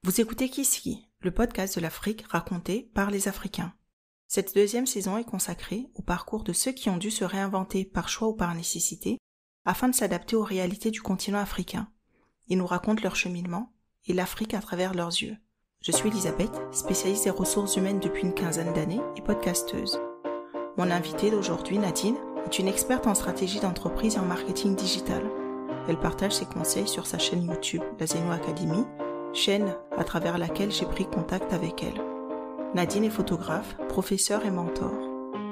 Vous écoutez Kiski, le podcast de l'Afrique raconté par les Africains. Cette deuxième saison est consacrée au parcours de ceux qui ont dû se réinventer par choix ou par nécessité afin de s'adapter aux réalités du continent africain. Ils nous racontent leur cheminement et l'Afrique à travers leurs yeux. Je suis Elisabeth, spécialiste des ressources humaines depuis une quinzaine d'années et podcasteuse. Mon invitée d'aujourd'hui, Nadine, est une experte en stratégie d'entreprise et en marketing digital. Elle partage ses conseils sur sa chaîne YouTube, la Zeno Academy, chaîne à travers laquelle j'ai pris contact avec elle. Nadine est photographe, professeure et mentor.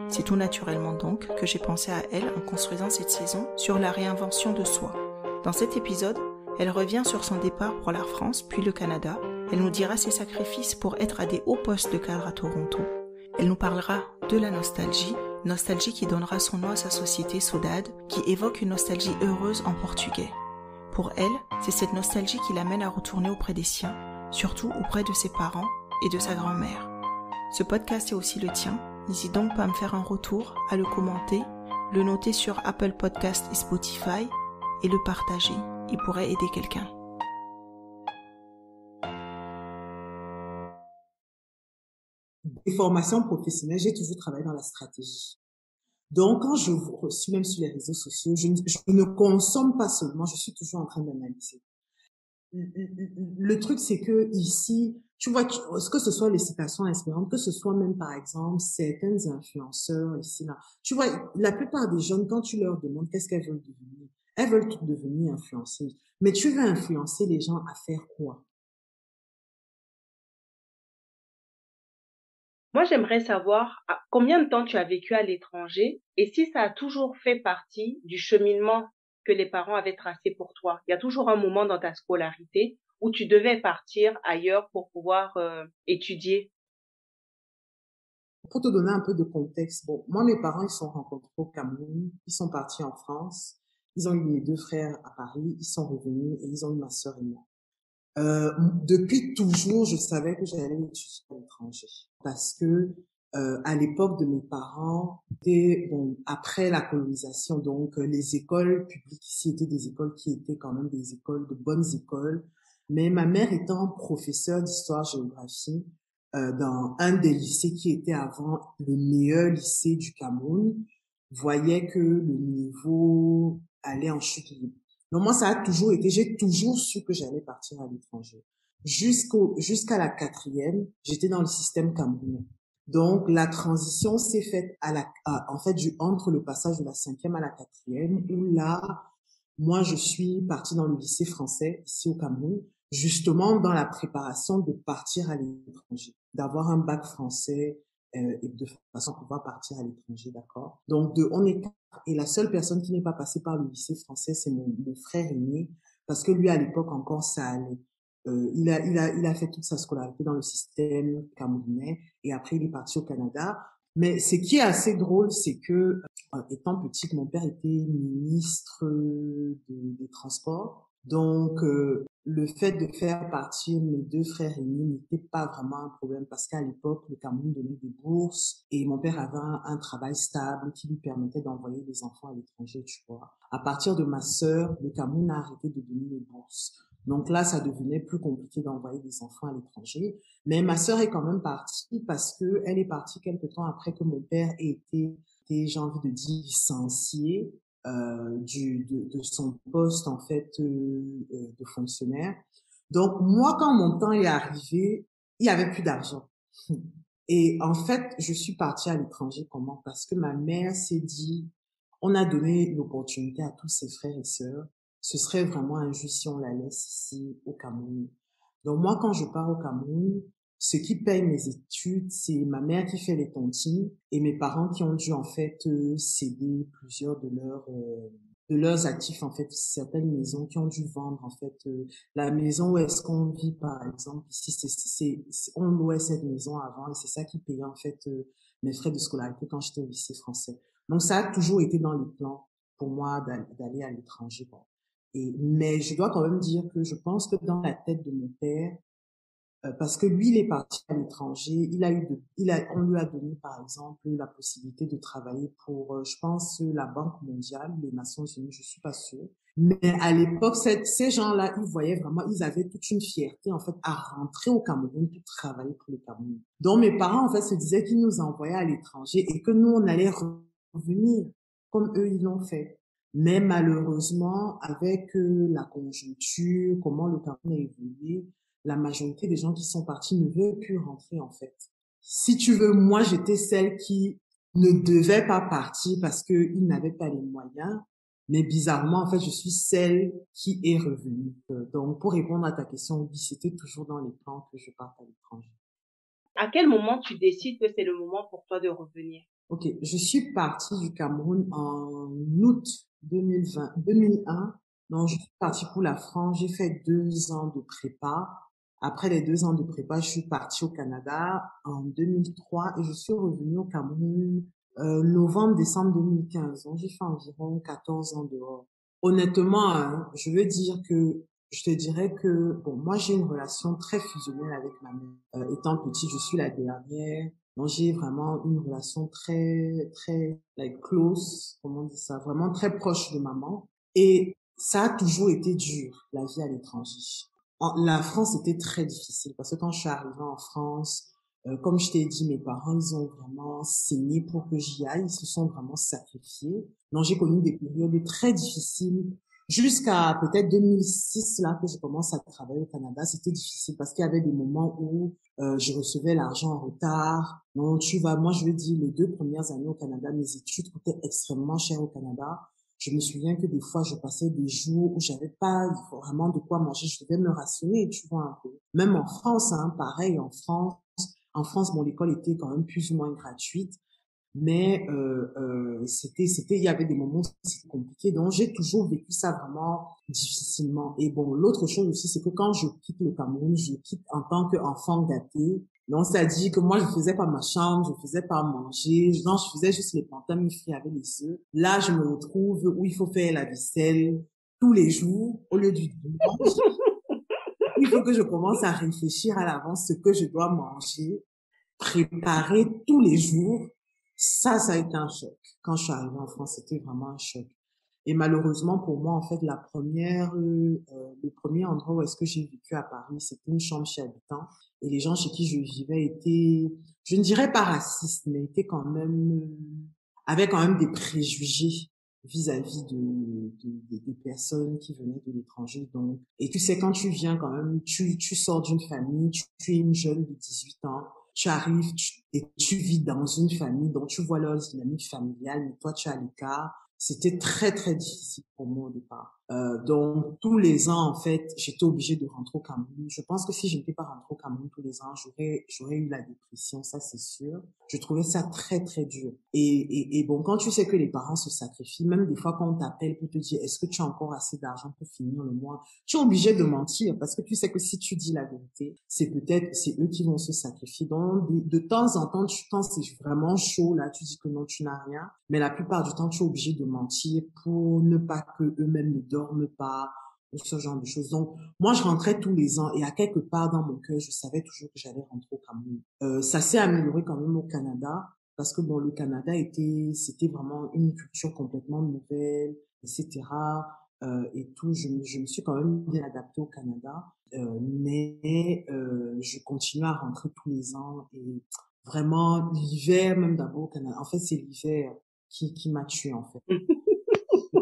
C'est tout naturellement donc que j'ai pensé à elle en construisant cette saison sur la réinvention de soi. Dans cet épisode, elle revient sur son départ pour la France puis le Canada. Elle nous dira ses sacrifices pour être à des hauts postes de cadre à Toronto. Elle nous parlera de la nostalgie qui donnera son nom à sa société Saudade, qui évoque une nostalgie heureuse en portugais. Pour elle, c'est cette nostalgie qui l'amène à retourner auprès des siens, surtout auprès de ses parents et de sa grand-mère. Ce podcast est aussi le tien, n'hésite donc pas à me faire un retour, à le commenter, le noter sur Apple Podcast et Spotify et le partager, il pourrait aider quelqu'un. Des formations professionnelles, j'ai toujours travaillé dans la stratégie. Donc, quand je suis même sur les réseaux sociaux, je ne consomme pas seulement, je suis toujours en train d'analyser. Le truc, c'est que ici, tu vois, que ce soit les citations inspirantes, que ce soit même, par exemple, certains influenceurs ici, là. Tu vois, la plupart des jeunes, quand tu leur demandes qu'est-ce qu'elles veulent devenir, elles veulent toutes devenir influenceuses. Mais tu veux influencer les gens à faire quoi? Moi, j'aimerais savoir combien de temps tu as vécu à l'étranger et si ça a toujours fait partie du cheminement que les parents avaient tracé pour toi. Il y a toujours un moment dans ta scolarité où tu devais partir ailleurs pour pouvoir étudier. Pour te donner un peu de contexte, bon, moi, mes parents, ils se sont rencontrés au Cameroun, ils sont partis en France, ils ont eu mes deux frères à Paris, ils sont revenus et ils ont eu ma sœur et moi. Depuis toujours, je savais que j'allais étudier à l'étranger parce que à l'époque de mes parents, bon, après la colonisation, donc les écoles publiques ici étaient des écoles qui étaient quand même des écoles de bonnes écoles. Mais ma mère étant professeure d'histoire-géographie dans un des lycées qui était avant le meilleur lycée du Cameroun, voyait que le niveau allait en chute libre. Donc moi, ça a toujours été, j'ai toujours su que j'allais partir à l'étranger. Jusqu'à la quatrième, j'étais dans le système camerounais. Donc la transition s'est faite en fait, entre le passage de la cinquième à la quatrième, où là, moi, je suis partie dans le lycée français, ici au Cameroun, justement dans la préparation de partir à l'étranger, d'avoir un bac français et de façon à pouvoir partir à l'étranger, d'accord? Donc, on est quatre. Et la seule personne qui n'est pas passée par le lycée français, c'est mon frère aîné, parce que lui, à l'époque encore, ça allait. Il a fait toute sa scolarité dans le système camerounais et après, il est parti au Canada. Mais ce qui est assez drôle, c'est que étant petite, mon père était ministre des Transports. Donc, le fait de faire partir mes deux frères aînés n'était pas vraiment un problème parce qu'à l'époque, le Cameroun donnait des bourses et mon père avait un travail stable qui lui permettait d'envoyer des enfants à l'étranger, tu vois. À partir de ma sœur, le Cameroun a arrêté de donner les bourses. Donc là, ça devenait plus compliqué d'envoyer des enfants à l'étranger. Mais ma sœur est quand même partie parce que elle est partie quelque temps après que mon père ait été, j'ai envie de dire, licencié de son poste en fait de fonctionnaire. Donc moi, quand mon temps est arrivé, il y avait plus d'argent. Et en fait, je suis partie à l'étranger comment? Parce que ma mère s'est dit, on a donné l'opportunité à tous ses frères et sœurs. Ce serait vraiment injuste si on la laisse ici au Cameroun. Donc moi, quand je pars au Cameroun, ce qui paye mes études, c'est ma mère qui fait les tontines et mes parents qui ont dû en fait céder plusieurs de leurs actifs, en fait, certaines maisons qui ont dû vendre, en fait, la maison où est-ce qu'on vit, par exemple, ici, on louait cette maison avant et c'est ça qui payait, en fait, mes frais de scolarité quand j'étais au lycée français. Donc, ça a toujours été dans les plans pour moi d'aller à l'étranger, bon. Mais je dois quand même dire que je pense que dans la tête de mon père, parce que lui, il est parti à l'étranger. On lui a donné, par exemple, la possibilité de travailler pour, je pense, la Banque mondiale, les Nations Unies, je suis pas sûre. Mais à l'époque, ces gens-là, ils voyaient vraiment, ils avaient toute une fierté, en fait, à rentrer au Cameroun pour travailler pour le Cameroun. Donc, mes parents, en fait, se disaient qu'ils nous envoyaient à l'étranger et que nous, on allait revenir comme eux, ils l'ont fait. Mais malheureusement, avec la conjoncture, comment le Cameroun a évolué, la majorité des gens qui sont partis ne veulent plus rentrer, en fait. Si tu veux, moi, j'étais celle qui ne devait pas partir parce qu'ils n'avaient pas les moyens. Mais bizarrement, en fait, je suis celle qui est revenue. Donc, pour répondre à ta question, oui, c'était toujours dans les plans que je parte à l'étranger. À quel moment tu décides que c'est le moment pour toi de revenir? Ok, je suis partie du Cameroun en août 2001. Donc, je suis partie pour la France. J'ai fait 2 ans de prépa. Après les 2 ans de prépa, je suis partie au Canada en 2003 et je suis revenue au Cameroun novembre-décembre 2015. Donc, j'ai fait environ 14 ans dehors. Honnêtement, hein, je te dirais que, bon, moi, j'ai une relation très fusionnelle avec ma mère. Étant petite, je suis la dernière. Donc, j'ai vraiment une relation très, très, like, close, comment on dit ça, vraiment très proche de maman. Et ça a toujours été dur, la vie à l'étranger. La France était très difficile parce que quand je suis arrivée en France, comme je t'ai dit, mes parents, ils ont vraiment saigné pour que j'y aille. Ils se sont vraiment sacrifiés. Donc, j'ai connu des périodes très difficiles jusqu'à peut-être 2006, là, que je commence à travailler au Canada. C'était difficile parce qu'il y avait des moments où je recevais l'argent en retard. Non, moi, je veux dire, les 2 premières années au Canada, mes études coûtaient extrêmement cher au Canada. Je me souviens que des fois, je passais des jours où j'avais pas vraiment de quoi manger. Je devais me rationner, tu vois, un peu. Même en France, hein, pareil, en France. En France, bon, l'école était quand même plus ou moins gratuite. Mais il y avait des moments où c'était compliqué. Donc, j'ai toujours vécu ça vraiment difficilement. Et bon, l'autre chose aussi, c'est que quand je quitte le Cameroun, je quitte en tant qu'enfant gâté. Donc, ça dit que moi, je faisais pas ma chambre, je faisais pas manger. Non, je faisais juste les plantains mi frits avec les œufs. Là, je me retrouve où il faut faire la vaisselle tous les jours au lieu du dimanche. Il faut que je commence à réfléchir à l'avance ce que je dois manger, préparer tous les jours. Ça a été un choc. Quand je suis arrivée en France, c'était vraiment un choc. Et malheureusement pour moi, en fait, le premier endroit où est-ce que j'ai vécu à Paris, c'était une chambre chez habitant. Et les gens chez qui je vivais étaient, je ne dirais pas racistes, mais étaient quand même, avaient quand même des préjugés vis-à-vis des personnes qui venaient de l'étranger. Donc, et tu sais, quand tu viens quand même, tu sors d'une famille, tu es une jeune de 18 ans, tu arrives et tu vis dans une famille dont tu vois leur dynamique familiale, mais toi, tu es à l'écart. C'était très, très difficile pour moi au départ. Donc, tous les ans, en fait, j'étais obligée de rentrer au Cameroun. Je pense que si je n'étais pas rentrée au Cameroun tous les ans, j'aurais eu la dépression, ça c'est sûr. Je trouvais ça très, très dur. Et bon, quand tu sais que les parents se sacrifient, même des fois quand on t'appelle pour te dire, est-ce que tu as encore assez d'argent pour finir le mois, tu es obligé de mentir parce que tu sais que si tu dis la vérité, c'est eux qui vont se sacrifier. Donc, de temps en temps, quand c'est vraiment chaud, là, tu dis que non, tu n'as rien. Mais la plupart du temps, tu es obligé de mentir pour ne pas que eux-mêmes ne dorment pas ou ce genre de choses. Donc, moi, je rentrais tous les ans et à quelque part dans mon cœur, je savais toujours que j'allais rentrer au Cameroun. Ça s'est amélioré quand même au Canada parce que bon, le Canada c'était vraiment une culture complètement nouvelle, etc. Et tout, je me suis quand même bien adaptée au Canada, mais je continue à rentrer tous les ans et vraiment l'hiver, même d'abord au Canada. En fait, c'est l'hiver qui m'a tuée en fait.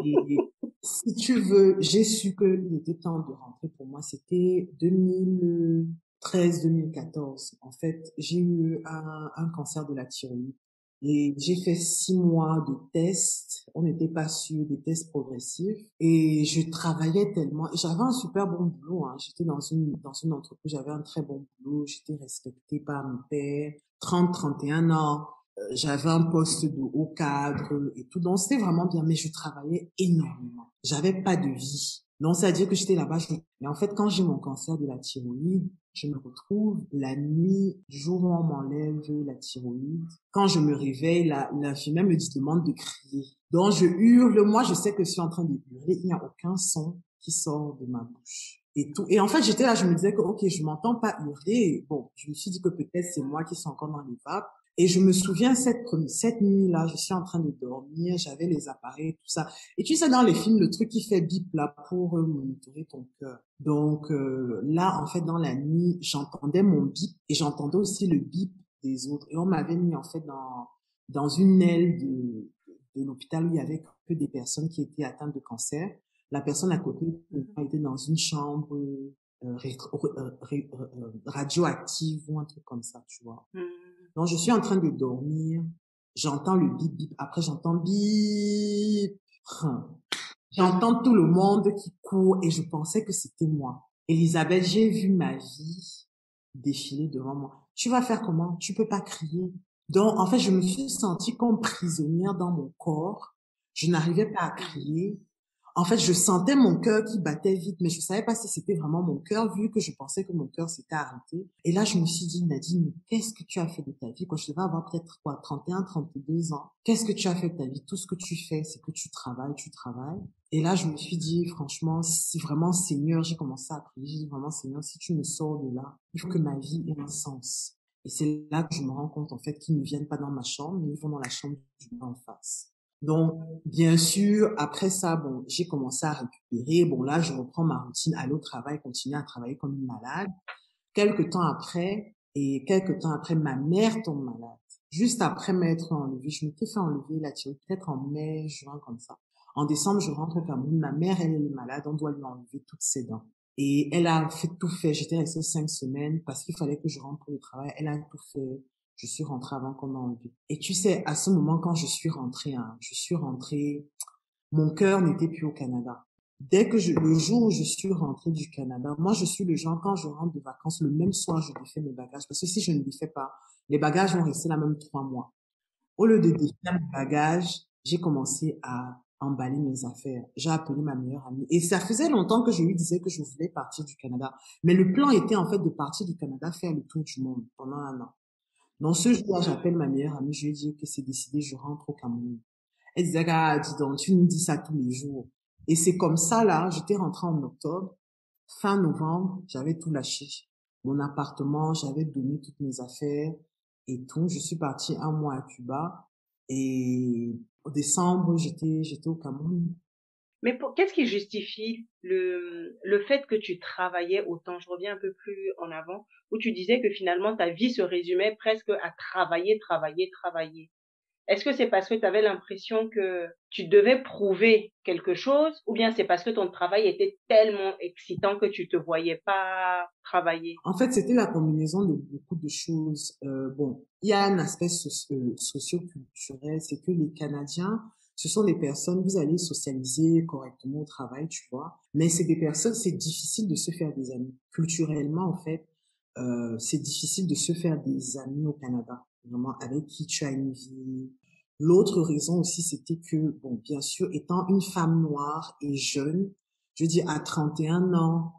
Et si tu veux, j'ai su qu'il était temps de rentrer pour moi. C'était 2013-2014. En fait, j'ai eu un cancer de la thyroïde. Et j'ai fait 6 mois de tests. On n'était pas sûr des tests progressifs. Et je travaillais tellement. Et j'avais un super bon boulot, hein. J'étais dans une entreprise. J'avais un très bon boulot. J'étais respectée par mon père. 31 ans. J'avais un poste de haut cadre et tout. Donc, c'était vraiment bien. Mais je travaillais énormément. J'avais pas de vie. Donc, c'est-à-dire que j'étais là-bas. Mais en fait, quand j'ai mon cancer de la thyroïde, je me retrouve la nuit, du jour où on m'enlève la thyroïde. Quand je me réveille, l'infirmière me demande de crier. Donc, je hurle. Moi, je sais que je suis en train de hurler. Il n'y a aucun son qui sort de ma bouche. et tout. Et en fait, j'étais là, je me disais que, ok, je m'entends pas hurler. Bon, je me suis dit que peut-être c'est moi qui suis encore dans les vapes. Et je me souviens cette nuit-là, je suis en train de dormir, j'avais les appareils, tout ça. Et tu sais, dans les films, le truc qui fait bip là pour monitorer ton cœur. Donc là, en fait, dans la nuit, j'entendais mon bip et j'entendais aussi le bip des autres. Et on m'avait mis en fait dans une aile de l'hôpital où il y avait que des personnes qui étaient atteintes de cancer. La personne à côté était dans une chambre radioactive ou un truc comme ça, tu vois. Donc, je suis en train de dormir. J'entends le bip bip. Après, j'entends bip. J'entends tout le monde qui court et je pensais que c'était moi. Elisabeth, j'ai vu ma vie défiler devant moi. Tu vas faire comment? Tu peux pas crier. Donc, en fait, je me suis sentie comme prisonnière dans mon corps. Je n'arrivais pas à crier. En fait, je sentais mon cœur qui battait vite, mais je savais pas si c'était vraiment mon cœur, vu que je pensais que mon cœur s'était arrêté. Et là, je me suis dit, Nadine, mais qu'est-ce que tu as fait de ta vie? Quand je devais avoir peut-être, 31, 32 ans. Qu'est-ce que tu as fait de ta vie? Tout ce que tu fais, c'est que tu travailles, tu travailles. Et là, je me suis dit, franchement, si vraiment, Seigneur, j'ai commencé à prier, j'ai dit, vraiment, Seigneur, si tu me sors de là, il faut que ma vie ait un sens. Et c'est là que je me rends compte, en fait, qu'ils ne viennent pas dans ma chambre, mais ils vont dans la chambre du gars en face. Donc, bien sûr, après ça, bon, j'ai commencé à récupérer. Bon, là, je reprends ma routine, aller au travail, continuer à travailler comme une malade. Quelques temps après, ma mère tombe malade. Juste après m'être enlevée, je m'étais fait enlever la thyroïde, peut-être en mai, juin, comme ça. En décembre, je rentre au Cameroun. Ma mère, elle est malade. On doit lui enlever toutes ses dents. Et elle a tout fait. J'étais restée 5 semaines parce qu'il fallait que je rentre pour le travail. Elle a tout fait. Je suis rentrée avant qu'on m'a enlevé. Et tu sais, à ce moment, quand je suis rentrée, mon cœur n'était plus au Canada. Le jour où je suis rentrée du Canada, moi, je suis le genre, quand je rentre de vacances, le même soir, je défais mes bagages. Parce que si je ne défais pas, les bagages vont rester là même 3 mois. Au lieu de défaire mes bagages, j'ai commencé à emballer mes affaires. J'ai appelé ma meilleure amie. Et ça faisait longtemps que je lui disais que je voulais partir du Canada. Mais le plan était en fait de partir du Canada, faire le tour du monde pendant 1 an. Donc ce jour, j'appelle ma meilleure amie, je lui ai dit que c'est décidé, je rentre au Cameroun. Elle disait, ah, dis donc, tu nous dis ça tous les jours. Et c'est comme ça, là, j'étais rentrée en octobre. Fin novembre, j'avais tout lâché. Mon appartement, j'avais donné toutes mes affaires et tout. Je suis partie 1 mois à Cuba. Et au décembre, j'étais au Cameroun. Mais qu'est-ce qui justifie le fait que tu travaillais autant? Je reviens un peu plus en avant, où tu disais que finalement ta vie se résumait presque à travailler, travailler, travailler. Est-ce que c'est parce que tu avais l'impression que tu devais prouver quelque chose, ou bien c'est parce que ton travail était tellement excitant que tu te voyais pas travailler? En fait, c'était la combinaison de beaucoup de choses. Bon, il y a un aspect socio-culturel, c'est que les Canadiens, ce sont des personnes, vous allez socialiser correctement au travail, tu vois, mais c'est des personnes, c'est difficile de se faire des amis. Culturellement, en fait, c'est difficile de se faire des amis au Canada, vraiment, avec qui tu as une vie. L'autre raison aussi, c'était que, bon, bien sûr, étant une femme noire et jeune, je veux dire, à 31 ans,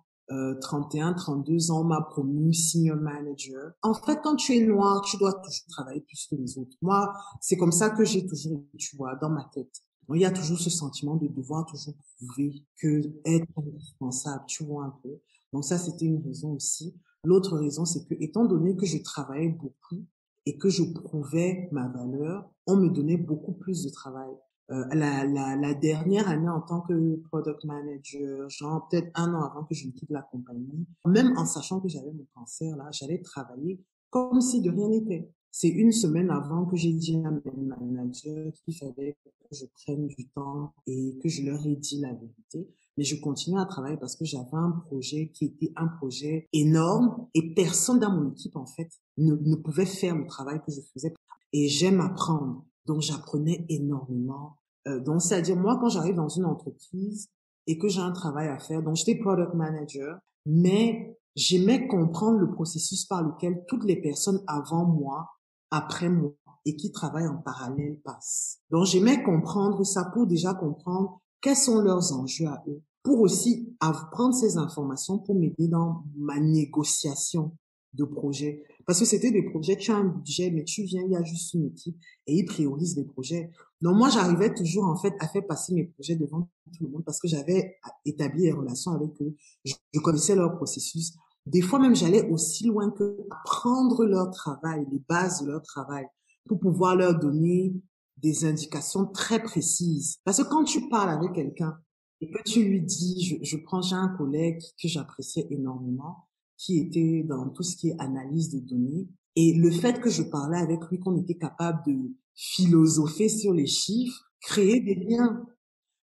31, 32 ans, on m'a promu senior manager. En fait, quand tu es noir, tu dois toujours travailler plus que les autres. Moi, c'est comme ça que j'ai toujours, tu vois, dans ma tête. Donc, il y a toujours ce sentiment de devoir toujours prouver que être indispensable, tu vois un peu. Donc ça, c'était une raison aussi. L'autre raison, c'est que, étant donné que je travaillais beaucoup et que je prouvais ma valeur, on me donnait beaucoup plus de travail. La dernière année en tant que product manager, genre peut-être 1 an avant que je ne quitte la compagnie, même en sachant que j'avais mon cancer, là, j'allais travailler comme si de rien n'était. C'est 1 semaine avant que j'ai dit à mes managers qu'il fallait que je prenne du temps et que je leur ai dit la vérité. Mais je continuais à travailler parce que j'avais un projet qui était un projet énorme et personne dans mon équipe, en fait, ne pouvait faire le travail que je faisais. Et j'aime apprendre. Donc, j'apprenais énormément. Donc, c'est-à-dire, moi, quand j'arrive dans une entreprise et que j'ai un travail à faire, donc j'étais product manager, mais j'aimais comprendre le processus par lequel toutes les personnes avant moi, après moi, et qui travaillent en parallèle passent. Donc, j'aimais comprendre ça pour déjà comprendre quels sont leurs enjeux à eux, pour aussi prendre ces informations pour m'aider dans ma négociation de projet. Parce que c'était des projets, tu as un budget, mais tu viens, il y a juste une équipe et ils priorisent les projets. Donc moi, j'arrivais toujours en fait à faire passer mes projets devant tout le monde parce que j'avais établi des relations avec eux. Je connaissais leur processus. Des fois même, j'allais aussi loin que apprendre leur travail, les bases de leur travail, pour pouvoir leur donner des indications très précises. Parce que quand tu parles avec quelqu'un et que tu lui dis, j'ai un collègue que j'appréciais énormément, qui était dans tout ce qui est analyse de données. Et le fait que je parlais avec lui, qu'on était capable de philosopher sur les chiffres, créer des liens.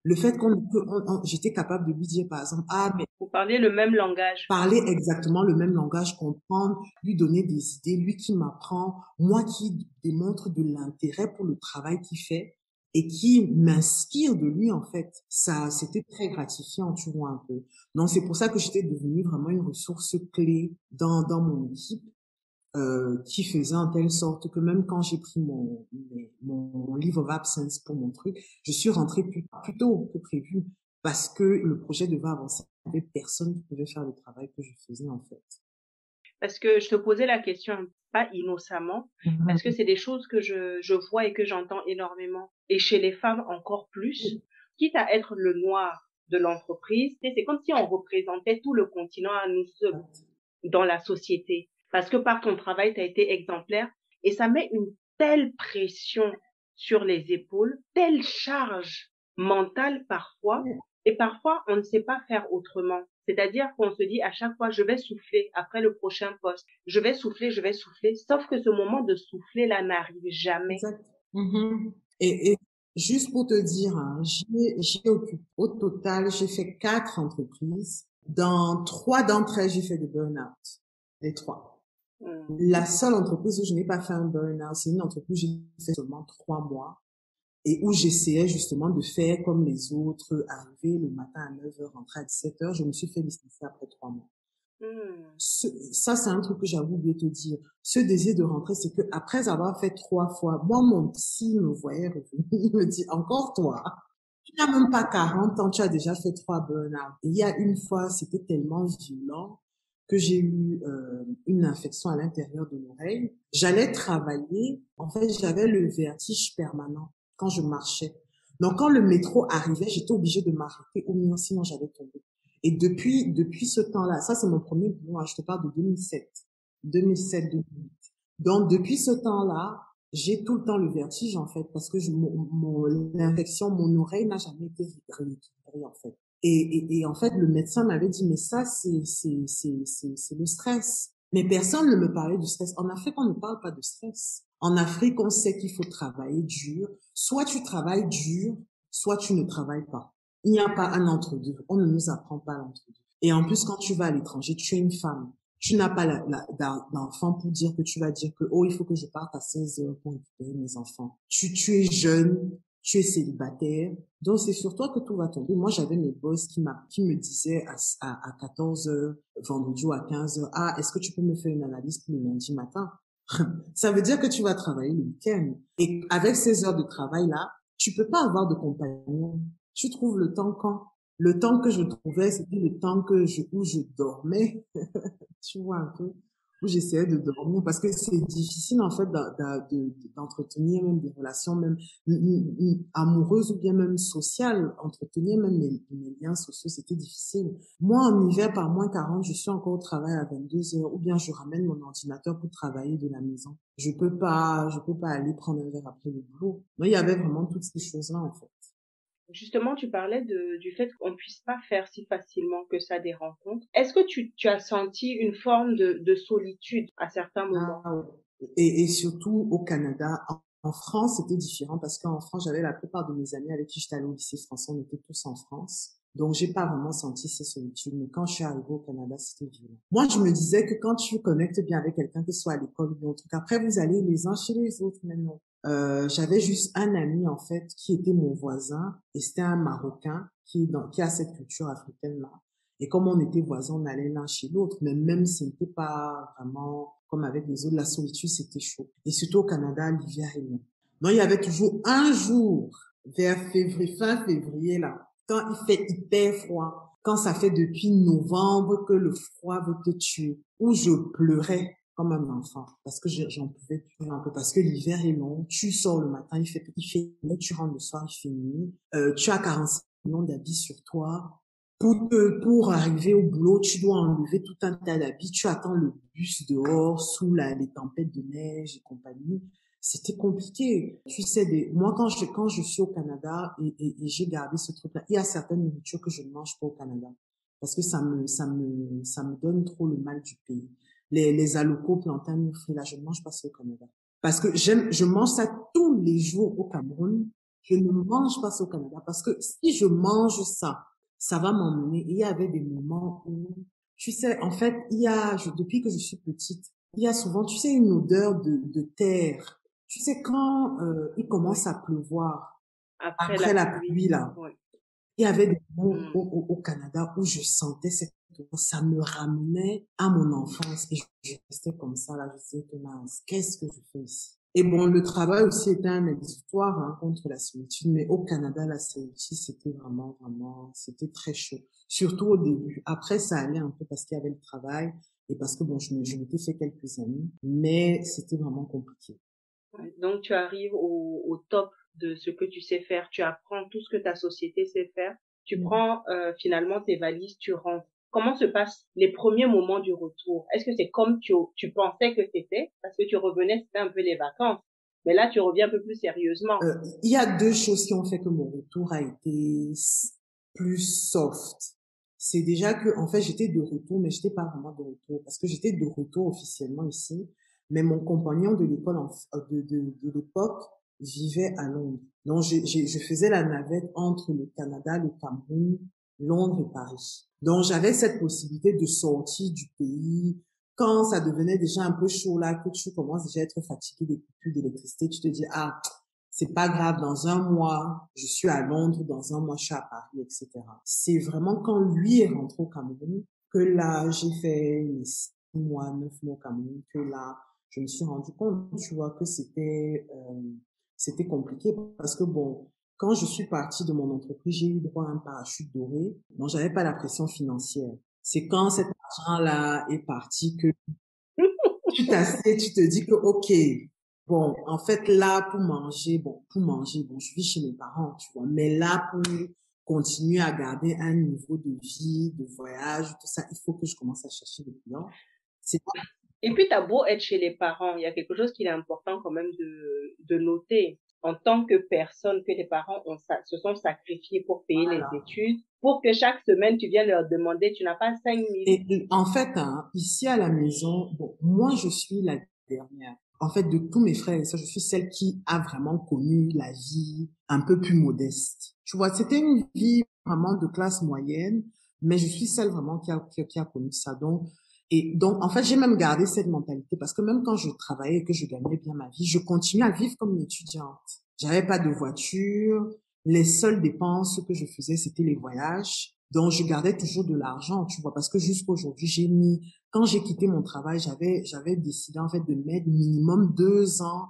Le fait j'étais capable de lui dire, par exemple, ah, mais Vous parlez le même langage. parler exactement le même langage, comprendre, lui donner des idées, lui qui m'apprend, moi qui démontre de l'intérêt pour le travail qu'il fait et qui m'inspire de lui, en fait. Ça, c'était très gratifiant, tu vois, un peu. Donc, c'est pour ça que j'étais devenue vraiment une ressource clé dans mon équipe, qui faisait en telle sorte que même quand j'ai pris mon leave of absence pour mon truc, je suis rentrée plus tôt que prévu parce que le projet devait avancer. Il n'y avait personne qui pouvait faire le travail que je faisais, en fait. Parce que je te posais la question pas innocemment, parce que c'est des choses que je vois et que j'entends énormément. Et chez les femmes encore plus, quitte à être le noir de l'entreprise, c'est comme si on représentait tout le continent à nous seuls dans la société. Parce que par ton travail, tu as été exemplaire et ça met une telle pression sur les épaules, telle charge mentale parfois, et parfois on ne sait pas faire autrement. C'est-à-dire qu'on se dit à chaque fois, je vais souffler après le prochain poste. Je vais souffler, sauf que ce moment de souffler là n'arrive jamais. Exact. Et juste pour te dire, hein, j'ai occupé, au total, j'ai fait 4 entreprises. Dans 3 d'entre elles, j'ai fait des burn-out. Les 3. La seule entreprise où je n'ai pas fait un burn-out, c'est une entreprise où j'ai fait seulement 3 mois et où j'essayais justement de faire comme les autres, arriver le matin à 9h, rentrer à 17h. Je me suis fait licencier après 3 mois. Ça, c'est un truc que j'avoue oublié de te dire. Ce désir de rentrer, c'est que après avoir fait 3 fois, moi, mon psy me voyait revenir. Il me dit, encore toi? Tu n'as même pas 40 ans, tu as déjà fait 3 burn-out. Et il y a une fois, c'était tellement violent que j'ai eu une infection à l'intérieur de l'oreille. J'allais travailler. En fait, j'avais le vertige permanent quand je marchais. Donc, quand le métro arrivait, j'étais obligée de m'arrêter au mur, sinon j'allais tomber. Et depuis ce temps-là, ça c'est mon premier boulot, hein, je te parle de 2007, 2008. Donc, depuis ce temps-là, j'ai tout le temps le vertige, en fait, parce que l'infection, mon oreille n'a jamais été rééquilibrée, en fait. Et en fait, le médecin m'avait dit, mais ça, c'est le stress. Mais personne ne me parlait du stress. En Afrique, on ne parle pas de stress. En Afrique, on sait qu'il faut travailler dur. Soit tu travailles dur, soit tu ne travailles pas. Il n'y a pas un entre-deux. On ne nous apprend pas l'entre-deux. Et en plus, quand tu vas à l'étranger, tu es une femme. Tu n'as pas d'enfant pour dire que tu vas dire que, oh, il faut que je parte à 16 heures pour récupérer mes enfants. Tu es jeune, tu es célibataire. Donc, c'est sur toi que tout va tomber. Moi, j'avais mes boss qui me disaient à 14 heures, vendredi ou à 15 heures, ah, est-ce que tu peux me faire une analyse pour le lundi matin? Ça veut dire que tu vas travailler le week-end. Et avec ces heures de travail-là, tu peux pas avoir de compagnon. Tu trouves le temps quand? Le temps que je trouvais, c'était le temps où je dormais. Tu vois un peu, où j'essayais de dormir parce que c'est difficile en fait d'entretenir même des relations même amoureuses ou bien même sociales, entretenir même mes liens sociaux, c'était difficile. Moi, en hiver, par moins 40, je suis encore au travail à 22 heures ou bien je ramène mon ordinateur pour travailler de la maison. Je peux pas aller prendre un verre après le boulot. Moi, il y avait vraiment toutes ces choses-là en fait. Justement, tu parlais du fait qu'on puisse pas faire si facilement que ça des rencontres. Est-ce que tu as senti une forme de solitude à certains moments? Ah, ouais. Et surtout au Canada. En France, c'était différent parce qu'en France, j'avais la plupart de mes amis avec qui j'étais allée au lycée français, on était tous en France. Donc, j'ai pas vraiment senti ces solitudes. Mais quand je suis arrivée au Canada, c'était violent. Moi, je me disais que quand tu connectes bien avec quelqu'un, que ce soit à l'école ou bien autre, après, vous allez les uns chez les autres, mais non. J'avais juste un ami, en fait, qui était mon voisin et c'était un Marocain qui a cette culture africaine-là. Et comme on était voisins, on allait l'un chez l'autre, mais même si ce n'était pas vraiment comme avec les autres, la solitude, c'était chaud. Et surtout au Canada, l'hiver est long. Donc, il y avait toujours un jour, vers février, fin février, là, quand il fait hyper froid, quand ça fait depuis novembre que le froid veut te tuer, où je pleurais comme un enfant, parce que j'en pouvais plus un peu, parce que l'hiver est long, tu sors le matin, il fait nuit, tu rentres le soir, il fait nuit, tu as 45 millions d'habits sur toi. Pour arriver au boulot, tu dois enlever tout un tas d'habits, tu attends le bus dehors, sous les tempêtes de neige et compagnie. C'était compliqué. Tu sais, moi, quand je suis au Canada et j'ai gardé ce truc-là, il y a certaines nourritures que je ne mange pas au Canada. Parce que ça me donne trop le mal du pays. Les haricots, plantains, mûrs frits, là, je ne mange pas ça au Canada. Parce que je mange ça tous les jours au Cameroun. Je ne mange pas ça au Canada. Parce que si je mange ça va m'emmener. Il y avait des moments où, tu sais, en fait, depuis que je suis petite, il y a souvent, tu sais, une odeur de terre. Tu sais, quand il Oui. commence à pleuvoir, Après la après la pluie. pluie, là, Oui. il y avait des moments Mm. au Canada où je sentais cette odeur. Ça me ramenait à mon enfance. Et je restais comme ça, là, je disais que mince, qu'est-ce que je fais ici? Et bon, le travail aussi était un exutoire hein, contre la solitude, mais au Canada, la solitude, c'était vraiment, c'était très chaud. Surtout au début. Après, ça allait un peu parce qu'il y avait le travail et parce que bon, je m'étais fait quelques amis, mais c'était vraiment compliqué. Ouais. Donc, tu arrives au top de ce que tu sais faire. Tu apprends tout ce que ta société sait faire. Tu Mm. prends finalement tes valises, tu rentres. Comment se passent les premiers moments du retour? Est-ce que c'est comme tu pensais que c'était? Parce que tu revenais, c'était un peu les vacances. Mais là, tu reviens un peu plus sérieusement. Il y a deux choses qui ont fait que mon retour a été plus soft. C'est déjà que, en fait, j'étais de retour, mais j'étais pas vraiment de retour parce que j'étais de retour officiellement ici, mais mon compagnon de l'école, de l'époque, vivait à Londres. Donc, je faisais la navette entre le Canada, le Cameroun, Londres et Paris. Donc, j'avais cette possibilité de sortir du pays. Quand ça devenait déjà un peu chaud là, que tu commences déjà à être fatigué des coupures d'électricité, tu te dis, ah, c'est pas grave, dans un mois, je suis à Londres, dans un mois, je suis à Paris, etc. C'est vraiment quand lui est rentré au Cameroun que là, j'ai fait les 6 mois, 9 mois au Cameroun, que là, je me suis rendu compte, tu vois, que c'était compliqué parce que bon, quand je suis partie de mon entreprise, j'ai eu droit à un parachute doré, donc j'avais pas la pression financière. C'est quand cet argent-là est parti que tu t'assieds, tu te dis que, OK, bon, en fait, là, bon, je vis chez mes parents, tu vois, mais là, pour continuer à garder un niveau de vie, de voyage, tout ça, il faut que je commence à chercher des clients. C'est pas, Et puis, t'as beau être chez les parents, il y a quelque chose qu'il est important quand même de noter. En tant que personne, que les parents se sont sacrifiés pour payer les études, pour que chaque semaine, tu viens leur demander, tu n'as pas 5 000. et en fait, hein, ici à la maison, bon, moi, je suis la dernière. En fait, de tous mes frères et sœurs, je suis celle qui a vraiment connu la vie un peu plus modeste. Tu vois, c'était une vie vraiment de classe moyenne, mais je suis celle vraiment qui a connu ça. Donc, en fait, j'ai même gardé cette mentalité parce que même quand je travaillais et que je gagnais bien ma vie, je continuais à vivre comme une étudiante. J'avais pas de voiture. Les seules dépenses que je faisais, c'était les voyages. Donc, je gardais toujours de l'argent, tu vois, parce que jusqu'à aujourd'hui, quand j'ai quitté mon travail, j'avais décidé, en fait, de mettre minimum 2 ans,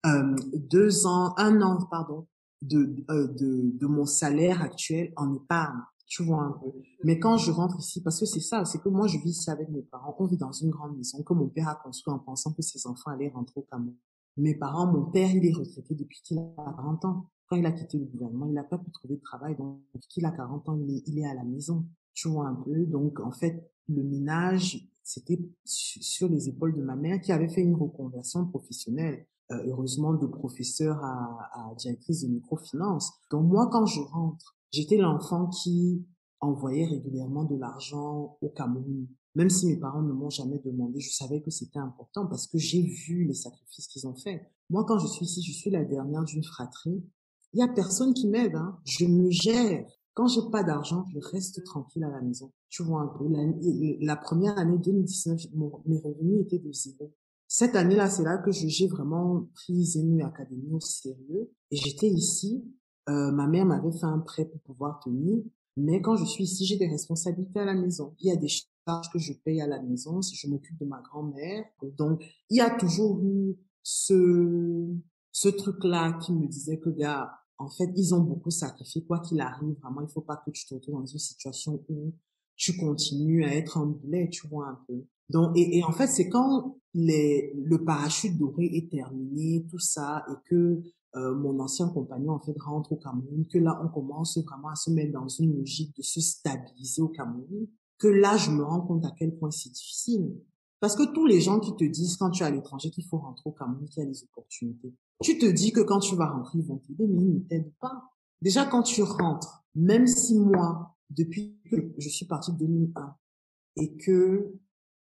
2 ans, 1 an, pardon, de mon salaire actuel en épargne. Tu vois un peu. Mais quand je rentre ici, parce que c'est ça, c'est que moi, je vis ici avec mes parents. On vit dans une grande maison que mon père a construite en pensant que ses enfants allaient rentrer au Cameroun. Mes parents, mon père, il est retraité depuis qu'il a 40 ans. Quand il a quitté le gouvernement, il n'a pas pu trouver de travail. Donc, qu'il a 40 ans, il est à la maison. Tu vois un peu. Donc, en fait, le ménage, c'était sur les épaules de ma mère qui avait fait une reconversion professionnelle. Heureusement, de professeur à directrice de microfinance. Donc, moi, quand je rentre, j'étais l'enfant qui envoyait régulièrement de l'argent au Cameroun. Même si mes parents ne m'ont jamais demandé, je savais que c'était important parce que j'ai vu les sacrifices qu'ils ont faits. Moi, quand je suis ici, je suis la dernière d'une fratrie. Il y a personne qui m'aide, hein. Je me gère. Quand j'ai pas d'argent, je reste tranquille à la maison. Tu vois un peu. La première année 2019, mes revenus étaient de zéro. Cette année-là, c'est là que j'ai vraiment pris Zenu Academy au sérieux. Et j'étais ici. Ma mère m'avait fait un prêt pour pouvoir tenir. Mais quand je suis ici, j'ai des responsabilités à la maison. Il y a des charges que je paye à la maison si je m'occupe de ma grand-mère. Donc, il y a toujours eu ce truc-là qui me disait que, gars, en fait, ils ont beaucoup sacrifié. Quoi qu'il arrive, vraiment, il faut pas que tu te retrouves dans une situation où tu continues à être un boulet, tu vois un peu. Donc, et en fait, c'est quand le parachute doré est terminé, tout ça, et que mon ancien compagnon, en fait, rentre au Cameroun, que là, on commence vraiment à se mettre dans une logique de se stabiliser au Cameroun, que là, je me rends compte à quel point c'est difficile. Parce que tous les gens qui te disent quand tu es à l'étranger qu'il faut rentrer au Cameroun, qu'il y a des opportunités, tu te dis que quand tu vas rentrer, ils vont t'aider, mais ils ne t'aident pas. Déjà, quand tu rentres, même si moi, depuis que je suis partie de 2001, et que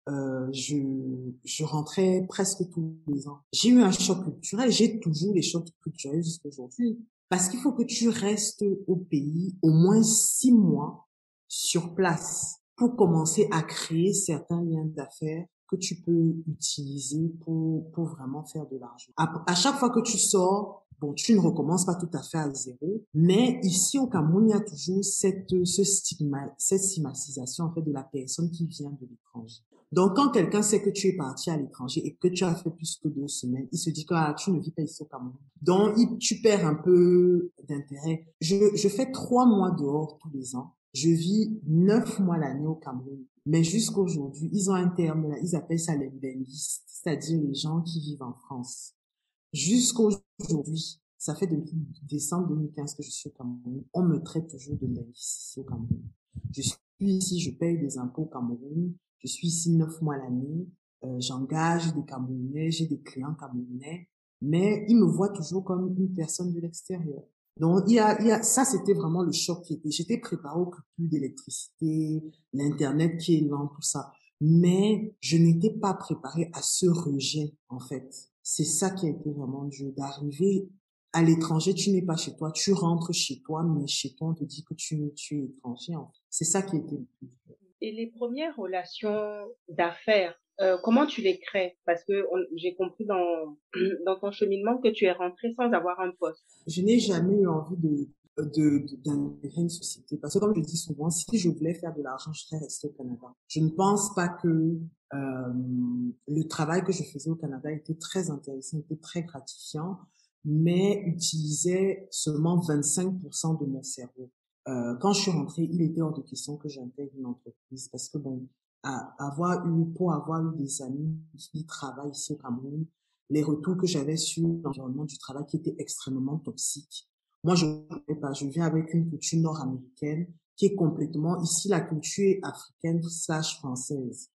je rentrais presque tous les ans. J'ai eu un choc culturel, j'ai toujours les chocs culturels jusqu'à aujourd'hui. Parce qu'il faut que tu restes au pays au moins 6 mois sur place pour commencer à créer certains liens d'affaires que tu peux utiliser pour vraiment faire de l'argent. À chaque fois que tu sors, bon, tu ne recommences pas tout à fait à zéro, mais ici au Cameroun, il y a toujours cette stigmatisation en fait de la personne qui vient de l'étranger. Donc, quand quelqu'un sait que tu es parti à l'étranger et que tu as fait plus que 2 semaines, il se dit que tu ne vis pas ici au Cameroun. Donc, tu perds un peu d'intérêt. Je fais 3 mois dehors tous les ans. Je vis 9 mois l'année au Cameroun. Mais jusqu'à aujourd'hui, ils ont un terme là, ils appellent ça les benguistes, c'est-à-dire les gens qui vivent en France. Jusqu'à aujourd'hui, ça fait depuis décembre 2015 que je suis au Cameroun. On me traite toujours de benguiste ici au Cameroun. Je suis ici, je paye des impôts au Cameroun. Je suis ici 9 mois l'année. J'engage des Camerounais, j'ai des clients camerounais, mais ils me voient toujours comme une personne de l'extérieur. Donc, ça, c'était vraiment le choc qui était. J'étais préparée au plus d'électricité, l'internet qui est lent, tout ça. Mais je n'étais pas préparée à ce rejet, en fait. C'est ça qui a été vraiment dur, d'arriver à l'étranger, tu n'es pas chez toi, tu rentres chez toi, mais chez toi, on te dit que tu es étranger, en fait. C'est ça qui a été le plus dur. Et les premières relations d'affaires, comment tu les crées? Parce que j'ai compris dans ton cheminement que tu es rentré sans avoir un poste. Je n'ai jamais eu envie d'intégrer une société. Parce que comme je dis souvent, si je voulais faire de l'argent, je serais restée au Canada. Je ne pense pas que le travail que je faisais au Canada était très intéressant, était très gratifiant, mais utilisait seulement 25% de mon cerveau. Quand je suis rentrée, il était hors de question que j'intègre une entreprise parce que bon, pour avoir eu des amis qui travaillent ici au Cameroun, les retours que j'avais sur l'environnement du travail qui était extrêmement toxique. Moi, je ne connais pas. Je viens avec une culture nord-américaine qui est complètement, ici, la culture africaine / française.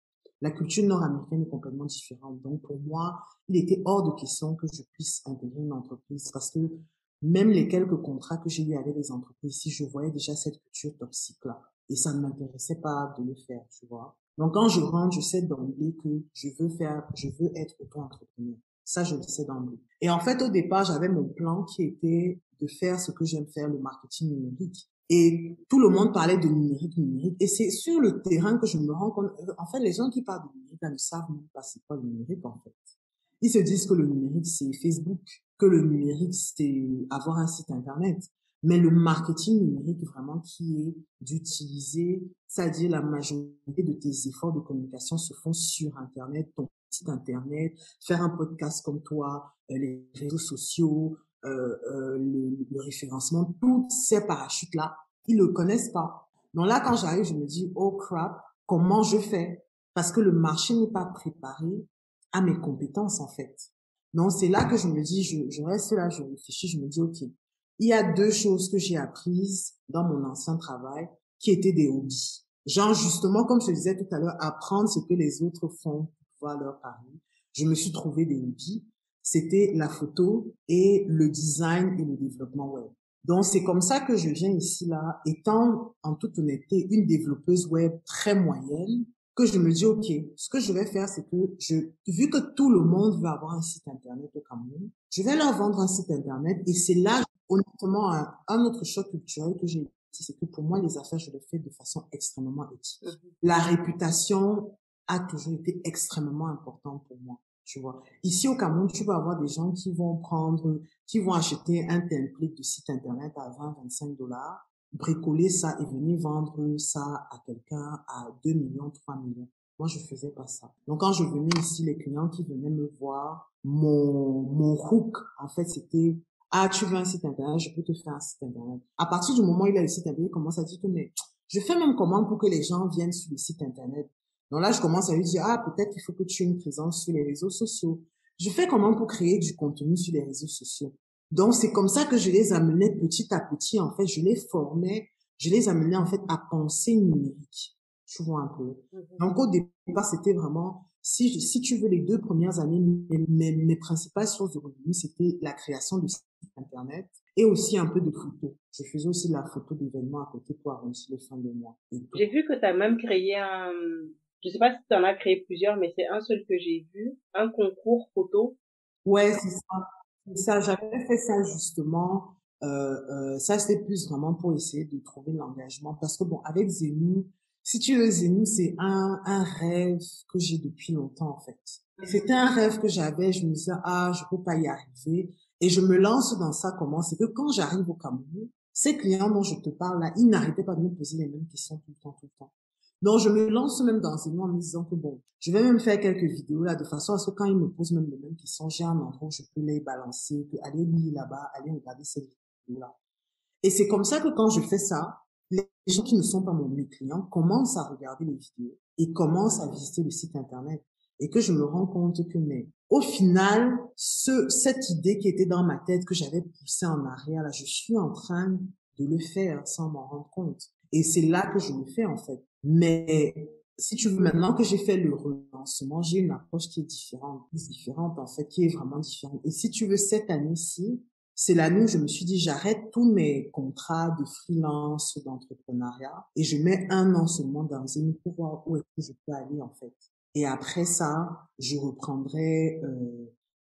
La culture nord-américaine est complètement différente. Donc, pour moi, il était hors de question que je puisse intégrer une entreprise parce que même les quelques contrats que j'ai eu avec les entreprises ici, je voyais déjà cette culture toxique-là. Et ça ne m'intéressait pas de le faire, tu vois. Donc, quand je rentre, je sais d'emblée que je veux être auto-entrepreneur. Ça, je le sais d'emblée. Et en fait, au départ, j'avais mon plan qui était de faire ce que j'aime faire, le marketing numérique. Et tout le monde parlait de numérique, numérique. Et c'est sur le terrain que je me rends compte, en fait, les gens qui parlent de numérique, là, ne savent même pas c'est quoi le numérique, en fait. Ils se disent que le numérique, c'est Facebook, que le numérique, c'est avoir un site Internet. Mais le marketing numérique, vraiment, qui est d'utiliser, c'est-à-dire la majorité de tes efforts de communication se font sur Internet, ton site Internet, faire un podcast comme toi, les réseaux sociaux, le référencement, tous ces parachutes-là, ils ne le connaissent pas. Donc là, quand j'arrive, je me dis, oh crap, comment je fais? Parce que le marché n'est pas préparé à mes compétences, en fait. Donc, c'est là que je me dis, je reste là, je réfléchis, je me dis, OK, il y a 2 choses que j'ai apprises dans mon ancien travail qui étaient des hobbies. Genre, justement, comme je te disais tout à l'heure, apprendre ce que les autres font pour pouvoir leur parler. Je me suis trouvé des hobbies. C'était la photo et le design et le développement web. Donc, c'est comme ça que je viens ici, là, étant, en toute honnêteté, une développeuse web très moyenne, que je me dis, OK, ce que je vais faire, c'est que vu que tout le monde veut avoir un site Internet au Cameroun, je vais leur vendre un site Internet et c'est là, honnêtement, un autre choc culturel que j'ai, c'est que pour moi, les affaires, je les fais de façon extrêmement éthique. La réputation a toujours été extrêmement importante pour moi, tu vois. Ici au Cameroun, tu vas avoir des gens qui vont acheter un template de site Internet à 20-25 $, bricoler ça et venir vendre ça à quelqu'un à 2 millions, 3 millions. Moi, je faisais pas ça. Donc, quand je venais ici, les clients qui venaient me voir, mon hook, en fait, c'était, ah, tu veux un site Internet, je peux te faire un site Internet. À partir du moment où il a le site Internet, il commence à dire que, mais, je fais même commande pour que les gens viennent sur le site Internet. Donc là, je commence à lui dire, ah, peut-être qu'il faut que tu aies une présence sur les réseaux sociaux. Je fais comment pour créer du contenu sur les réseaux sociaux. Donc, c'est comme ça que je les amenais petit à petit, en fait, je les formais, je les amenais, en fait, à penser numérique. Tu vois un peu. Donc, au départ, c'était vraiment, si tu veux, les 2 premières années, mes principales sources de revenus, c'était la création de sites Internet et aussi un peu de photos. Je faisais aussi de la photo d'événements à côté pour arrondir les fins de mois et tout. J'ai vu que tu as même créé je sais pas si tu en as créé plusieurs, mais c'est un seul que j'ai vu, un concours photo. Ouais, c'est ça. C'est ça, j'avais fait ça justement. Ça, c'était plus vraiment pour essayer de trouver l'engagement. Parce que bon, avec Zenu, si tu veux, Zenu, c'est un rêve que j'ai depuis longtemps, en fait. C'était un rêve que j'avais, je me disais, ah, je peux pas y arriver. Et je me lance dans ça comment? C'est que quand j'arrive au Cameroun, ces clients dont je te parle là, ils n'arrêtaient pas de me poser les mêmes questions tout le temps, tout le temps. Donc, je me lance même dans ces mots en me disant que bon, je vais même faire quelques vidéos là, de façon à ce que quand ils me posent même les mêmes questions, j'ai un endroit où je peux les balancer, que allez lire là-bas, allez regarder cette vidéo-là. Et c'est comme ça que quand je fais ça, les gens qui ne sont pas mes clients commencent à regarder les vidéos et commencent à visiter le site internet. Et que je me rends compte que, mais, au final, cette idée qui était dans ma tête, que j'avais poussée en arrière, là, je suis en train de le faire sans m'en rendre compte. Et c'est là que je le fais, en fait. Mais, si tu veux, maintenant que j'ai fait le relancement, j'ai une approche qui est différente, en fait, qui est vraiment différente. Et si tu veux, cette année-ci, c'est l'année où je me suis dit, j'arrête tous mes contrats de freelance, d'entrepreneuriat, et je mets un an seulement dans une pour voir où est-ce que je peux aller, en fait. Et après ça, je reprendrai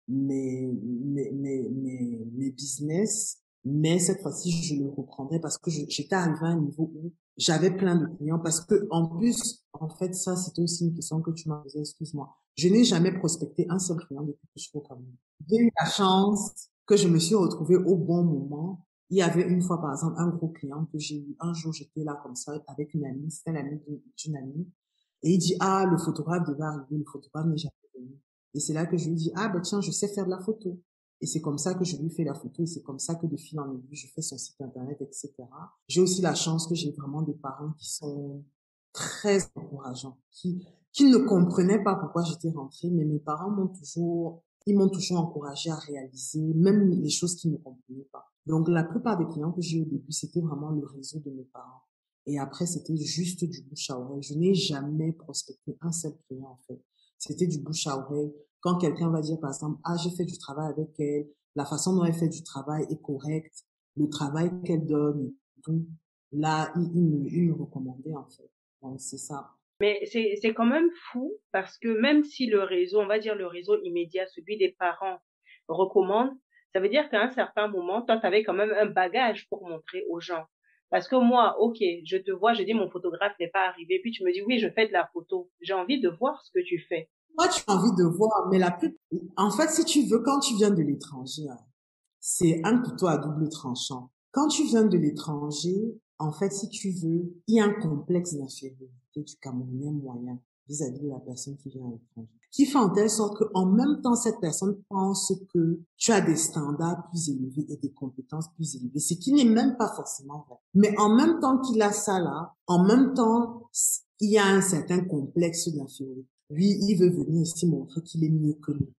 mes business, mais cette fois-ci, je le reprendrai parce que j'étais arrivée à un niveau où j'avais plein de clients. Parce que en plus, en fait, ça, c'était aussi une question que tu m'as posée, excuse-moi. Je n'ai jamais prospecté un seul client depuis que je suis au Cameroun. J'ai eu la chance que je me suis retrouvée au bon moment. Il y avait une fois, par exemple, un gros client que j'ai eu. Un jour, j'étais là comme ça avec une amie. C'était l'amie d'une amie. Et il dit, ah, le photographe devait arriver, le photographe n'est jamais venu. Et c'est là que je lui dis, ah, ben tiens, je sais faire de la photo. Et c'est comme ça que je lui fais la photo et c'est comme ça que de fil en aiguille, je fais son site internet, etc. J'ai aussi la chance que j'ai vraiment des parents qui sont très encourageants, qui ne comprenaient pas pourquoi j'étais rentrée, mais mes parents ils m'ont toujours encouragé à réaliser, même les choses qu'ils ne comprenaient pas. Donc, la plupart des clients que j'ai eu au début, c'était vraiment le réseau de mes parents. Et après, c'était juste du bouche à oreille. Je n'ai jamais prospecté un seul client, en fait. C'était du bouche à oreille. Quand quelqu'un va dire, par exemple, ah, j'ai fait du travail avec elle, la façon dont elle fait du travail est correcte, le travail qu'elle donne, et tout, là, il me recommandait, en fait. Donc, c'est ça. Mais c'est quand même fou parce que même si le réseau, on va dire le réseau immédiat, celui des parents, recommande, ça veut dire qu'à un certain moment, toi, tu avais quand même un bagage pour montrer aux gens. Parce que moi, ok, je te vois, je dis mon photographe n'est pas arrivé, puis tu me dis oui, je fais de la photo. J'ai envie de voir ce que tu fais. Moi, tu as envie de voir, mais en fait, si tu veux, quand tu viens de l'étranger, hein, c'est un couteau à double tranchant. Quand tu viens de l'étranger, en fait, si tu veux, il y a un complexe d'infériorité du Camerounais moyen vis-à-vis de la personne qui vient à l'étranger, qui fait en telle sorte qu'en même temps, cette personne pense que tu as des standards plus élevés et des compétences plus élevées, ce qui n'est même pas forcément vrai. Mais en même temps qu'il a ça là, en même temps, il y a un certain complexe d'infériorité. Lui, il veut venir ici montrer qu'il est mieux que nous.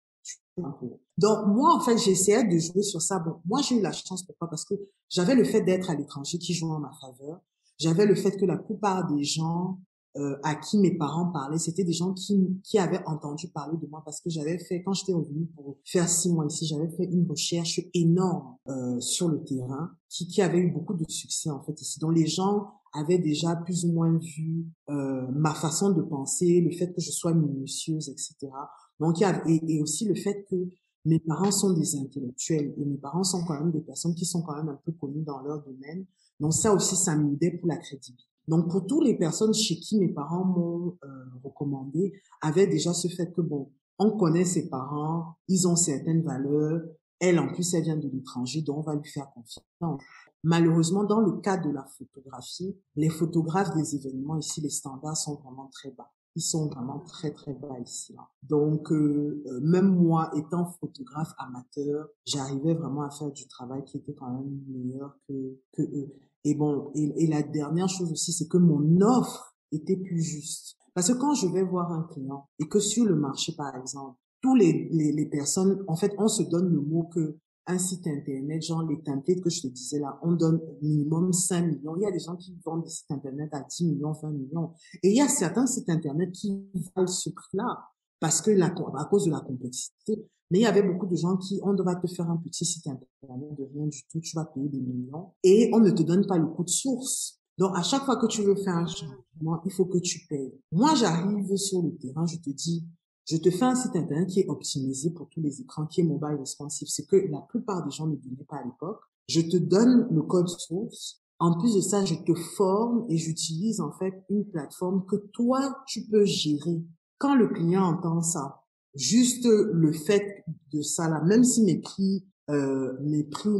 Donc, moi, en fait, j'essayais de jouer sur ça. Bon, moi, j'ai eu la chance, pourquoi? Parce que j'avais le fait d'être à l'étranger qui jouait en ma faveur. J'avais le fait que la plupart des gens à qui mes parents parlaient, c'était des gens qui avaient entendu parler de moi parce que j'avais fait, quand j'étais revenue pour faire 6 mois ici, j'avais fait une recherche énorme sur le terrain qui avait eu beaucoup de succès, en fait, ici. Donc, les gens avaient déjà plus ou moins vu ma façon de penser, le fait que je sois minutieuse, etc. Donc, et aussi le fait que mes parents sont des intellectuels et mes parents sont quand même des personnes qui sont quand même un peu connues dans leur domaine. Donc, ça aussi, ça m'aidait pour la crédibilité. Donc, pour toutes les personnes chez qui mes parents m'ont recommandé, avaient déjà ce fait que, bon, on connaît ses parents, ils ont certaines valeurs, elle, en plus, elle vient de l'étranger, donc on va lui faire confiance. Malheureusement, dans le cas de la photographie, les photographes des événements ici, les standards sont vraiment très bas. Ils sont vraiment très, très bas ici, là. Donc, même moi, étant photographe amateur, j'arrivais vraiment à faire du travail qui était quand même meilleur que eux. Et bon, et la dernière chose aussi, c'est que mon offre était plus juste. Parce que quand je vais voir un client et que sur le marché, par exemple, tous les personnes, en fait, on se donne le mot que un site internet, genre les templates que je te disais là, on donne minimum 5 millions. Il y a des gens qui vendent des sites internet à 10 millions, 20 millions. Et il y a certains sites internet qui valent ce prix-là parce que à cause de la complexité. Mais il y avait beaucoup de gens qui, on va te faire un petit site internet de rien du tout, tu vas payer des millions et on ne te donne pas le coût de source. Donc, à chaque fois que tu veux faire un changement, il faut que tu payes. Moi, j'arrive sur le terrain, je te dis, je te fais un site internet qui est optimisé pour tous les écrans, qui est mobile responsive. C'est que la plupart des gens ne donnaient pas à l'époque. Je te donne le code source. En plus de ça, je te forme et j'utilise en fait une plateforme que toi, tu peux gérer. Quand le client entend ça, juste le fait de ça là, même si mes prix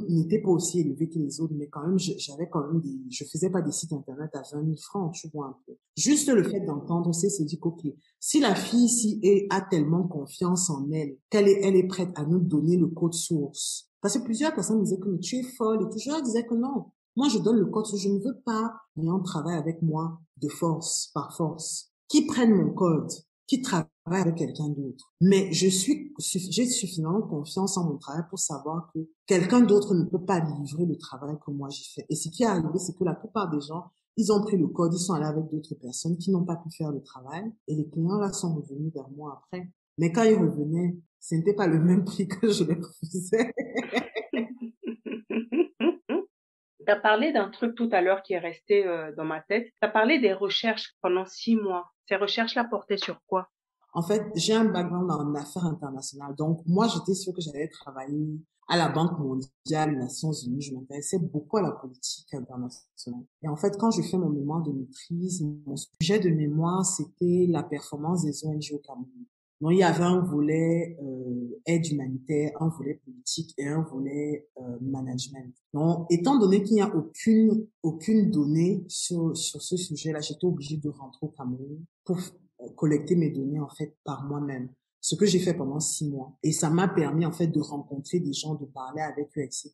n'étaient pas aussi élevés que les autres, mais quand même, j'avais quand même je faisais pas des sites internet à 20 000 francs, tu vois un peu. Juste le fait d'entendre, c'est se dire, ok, si la fille ici a tellement confiance en elle, elle est prête à nous donner le code source. Parce que plusieurs personnes disaient que mais tu es folle et tout. Je leur disais que non. Moi, je donne le code source. Je ne veux pas les gens travaillent avec moi de force, par force. Qui prennent mon code, qui travaillent avec quelqu'un d'autre. Mais j'ai suffisamment confiance en mon travail pour savoir que quelqu'un d'autre ne peut pas livrer le travail que moi j'ai fait. Et ce qui est arrivé, c'est que la plupart des gens, ils ont pris le code, ils sont allés avec d'autres personnes qui n'ont pas pu faire le travail. Et les clients là sont revenus vers moi après. Mais quand ils revenaient, ce n'était pas le même prix que je les refusais. Tu as parlé d'un truc tout à l'heure qui est resté dans ma tête. Tu as parlé des recherches pendant 6 mois. Ces recherches-là portaient sur quoi? En fait, j'ai un background en affaires internationales. Donc, moi, j'étais sûre que j'allais travailler à la Banque mondiale, Nations Unies. Je m'intéressais beaucoup à la politique internationale. Et en fait, quand je fais mon mémoire de maîtrise, mon sujet de mémoire, c'était la performance des ONG au Cameroun. Donc, il y avait un volet aide humanitaire, un volet politique et un volet management. Donc, étant donné qu'il n'y a aucune donnée sur ce sujet-là, j'étais obligée de rentrer au Cameroun pour collecter mes données en fait par moi-même. Ce que j'ai fait pendant 6 mois. Et ça m'a permis en fait de rencontrer des gens, de parler avec eux, etc.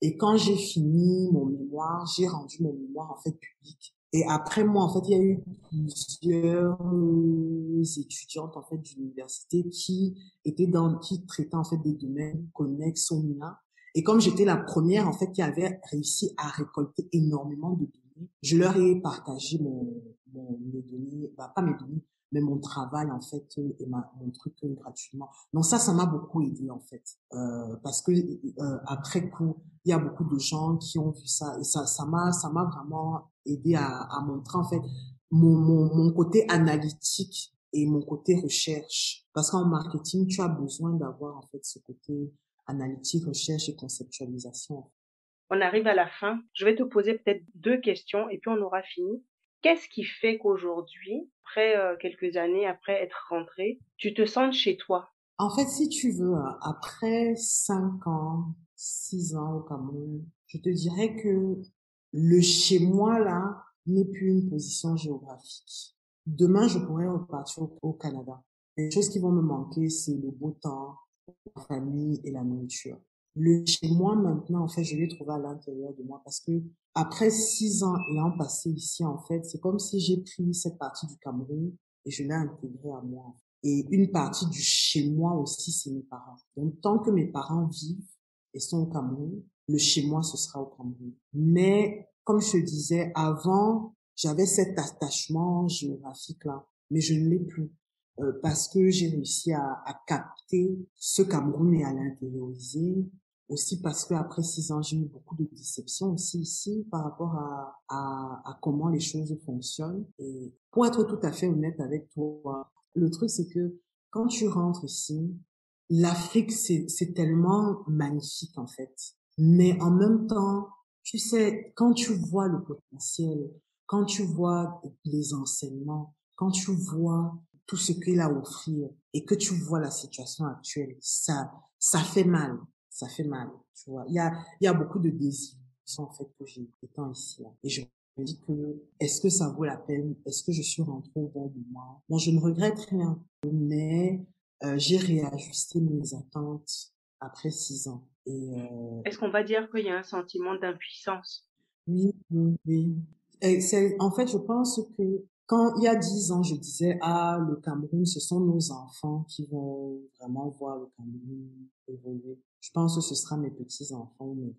Et quand j'ai fini mon mémoire, j'ai rendu mon mémoire en fait public. Et après moi, en fait, il y a eu plusieurs étudiantes en fait d'université qui traitaient en fait des domaines connexes au mien. Et comme j'étais la première en fait qui avait réussi à récolter énormément de données, je leur ai partagé mes données, bah, pas mes données, mais mon travail en fait et mon truc gratuitement. Donc ça m'a beaucoup aidé en fait, parce que après coup, il y a beaucoup de gens qui ont vu ça et ça m'a vraiment aidé à montrer en fait mon côté analytique et mon côté recherche. Parce qu'en marketing, tu as besoin d'avoir en fait ce côté analytique, recherche et conceptualisation. On arrive à la fin. Je vais te poser peut-être 2 questions et puis on aura fini. Qu'est-ce qui fait qu'aujourd'hui, après quelques années, après être rentrée, tu te sens chez toi? En fait, si tu veux, après 5 ans, 6 ans au Cameroun, je te dirais que le chez moi là n'est plus une position géographique. Demain, je pourrais repartir au Canada. Les choses qui vont me manquer, c'est le beau temps, la famille et la nourriture. Le chez moi maintenant, en fait, je l'ai trouvé à l'intérieur de moi parce que après 6 ans ayant passé ici, en fait, c'est comme si j'ai pris cette partie du Cameroun et je l'ai intégrée à moi. Et une partie du chez moi aussi, c'est mes parents. Donc, tant que mes parents vivent et sont au Cameroun, le chez moi, ce sera au Cameroun. Mais, comme je te disais, avant, j'avais cet attachement géographique-là, mais je ne l'ai plus. Parce que j'ai réussi à capter ce Cameroun et à l'intérioriser. Aussi parce que après 6 ans, j'ai eu beaucoup de déceptions aussi ici par rapport à comment les choses fonctionnent. Et pour être tout à fait honnête avec toi, le truc, c'est que quand tu rentres ici, l'Afrique, c'est tellement magnifique, en fait. Mais en même temps, tu sais, quand tu vois le potentiel, quand tu vois les enseignements, quand tu vois tout ce qu'il a à offrir et que tu vois la situation actuelle, ça fait mal. Ça fait mal, tu vois. Il y a beaucoup de désillusions, en fait, que j'ai étant ici, là. Et je me dis que, est-ce que ça vaut la peine? Est-ce que je suis rentrée au bon moment? Bon, je ne regrette rien, mais j'ai réajusté mes attentes après 6 ans. Et Est-ce qu'on va dire qu'il y a un sentiment d'impuissance? oui, oui, oui. Et en fait, je pense que Quand il y a 10 ans, je disais, ah, le Cameroun, ce sont nos enfants qui vont vraiment voir le Cameroun évoluer. Je pense que ce sera mes petits-enfants ou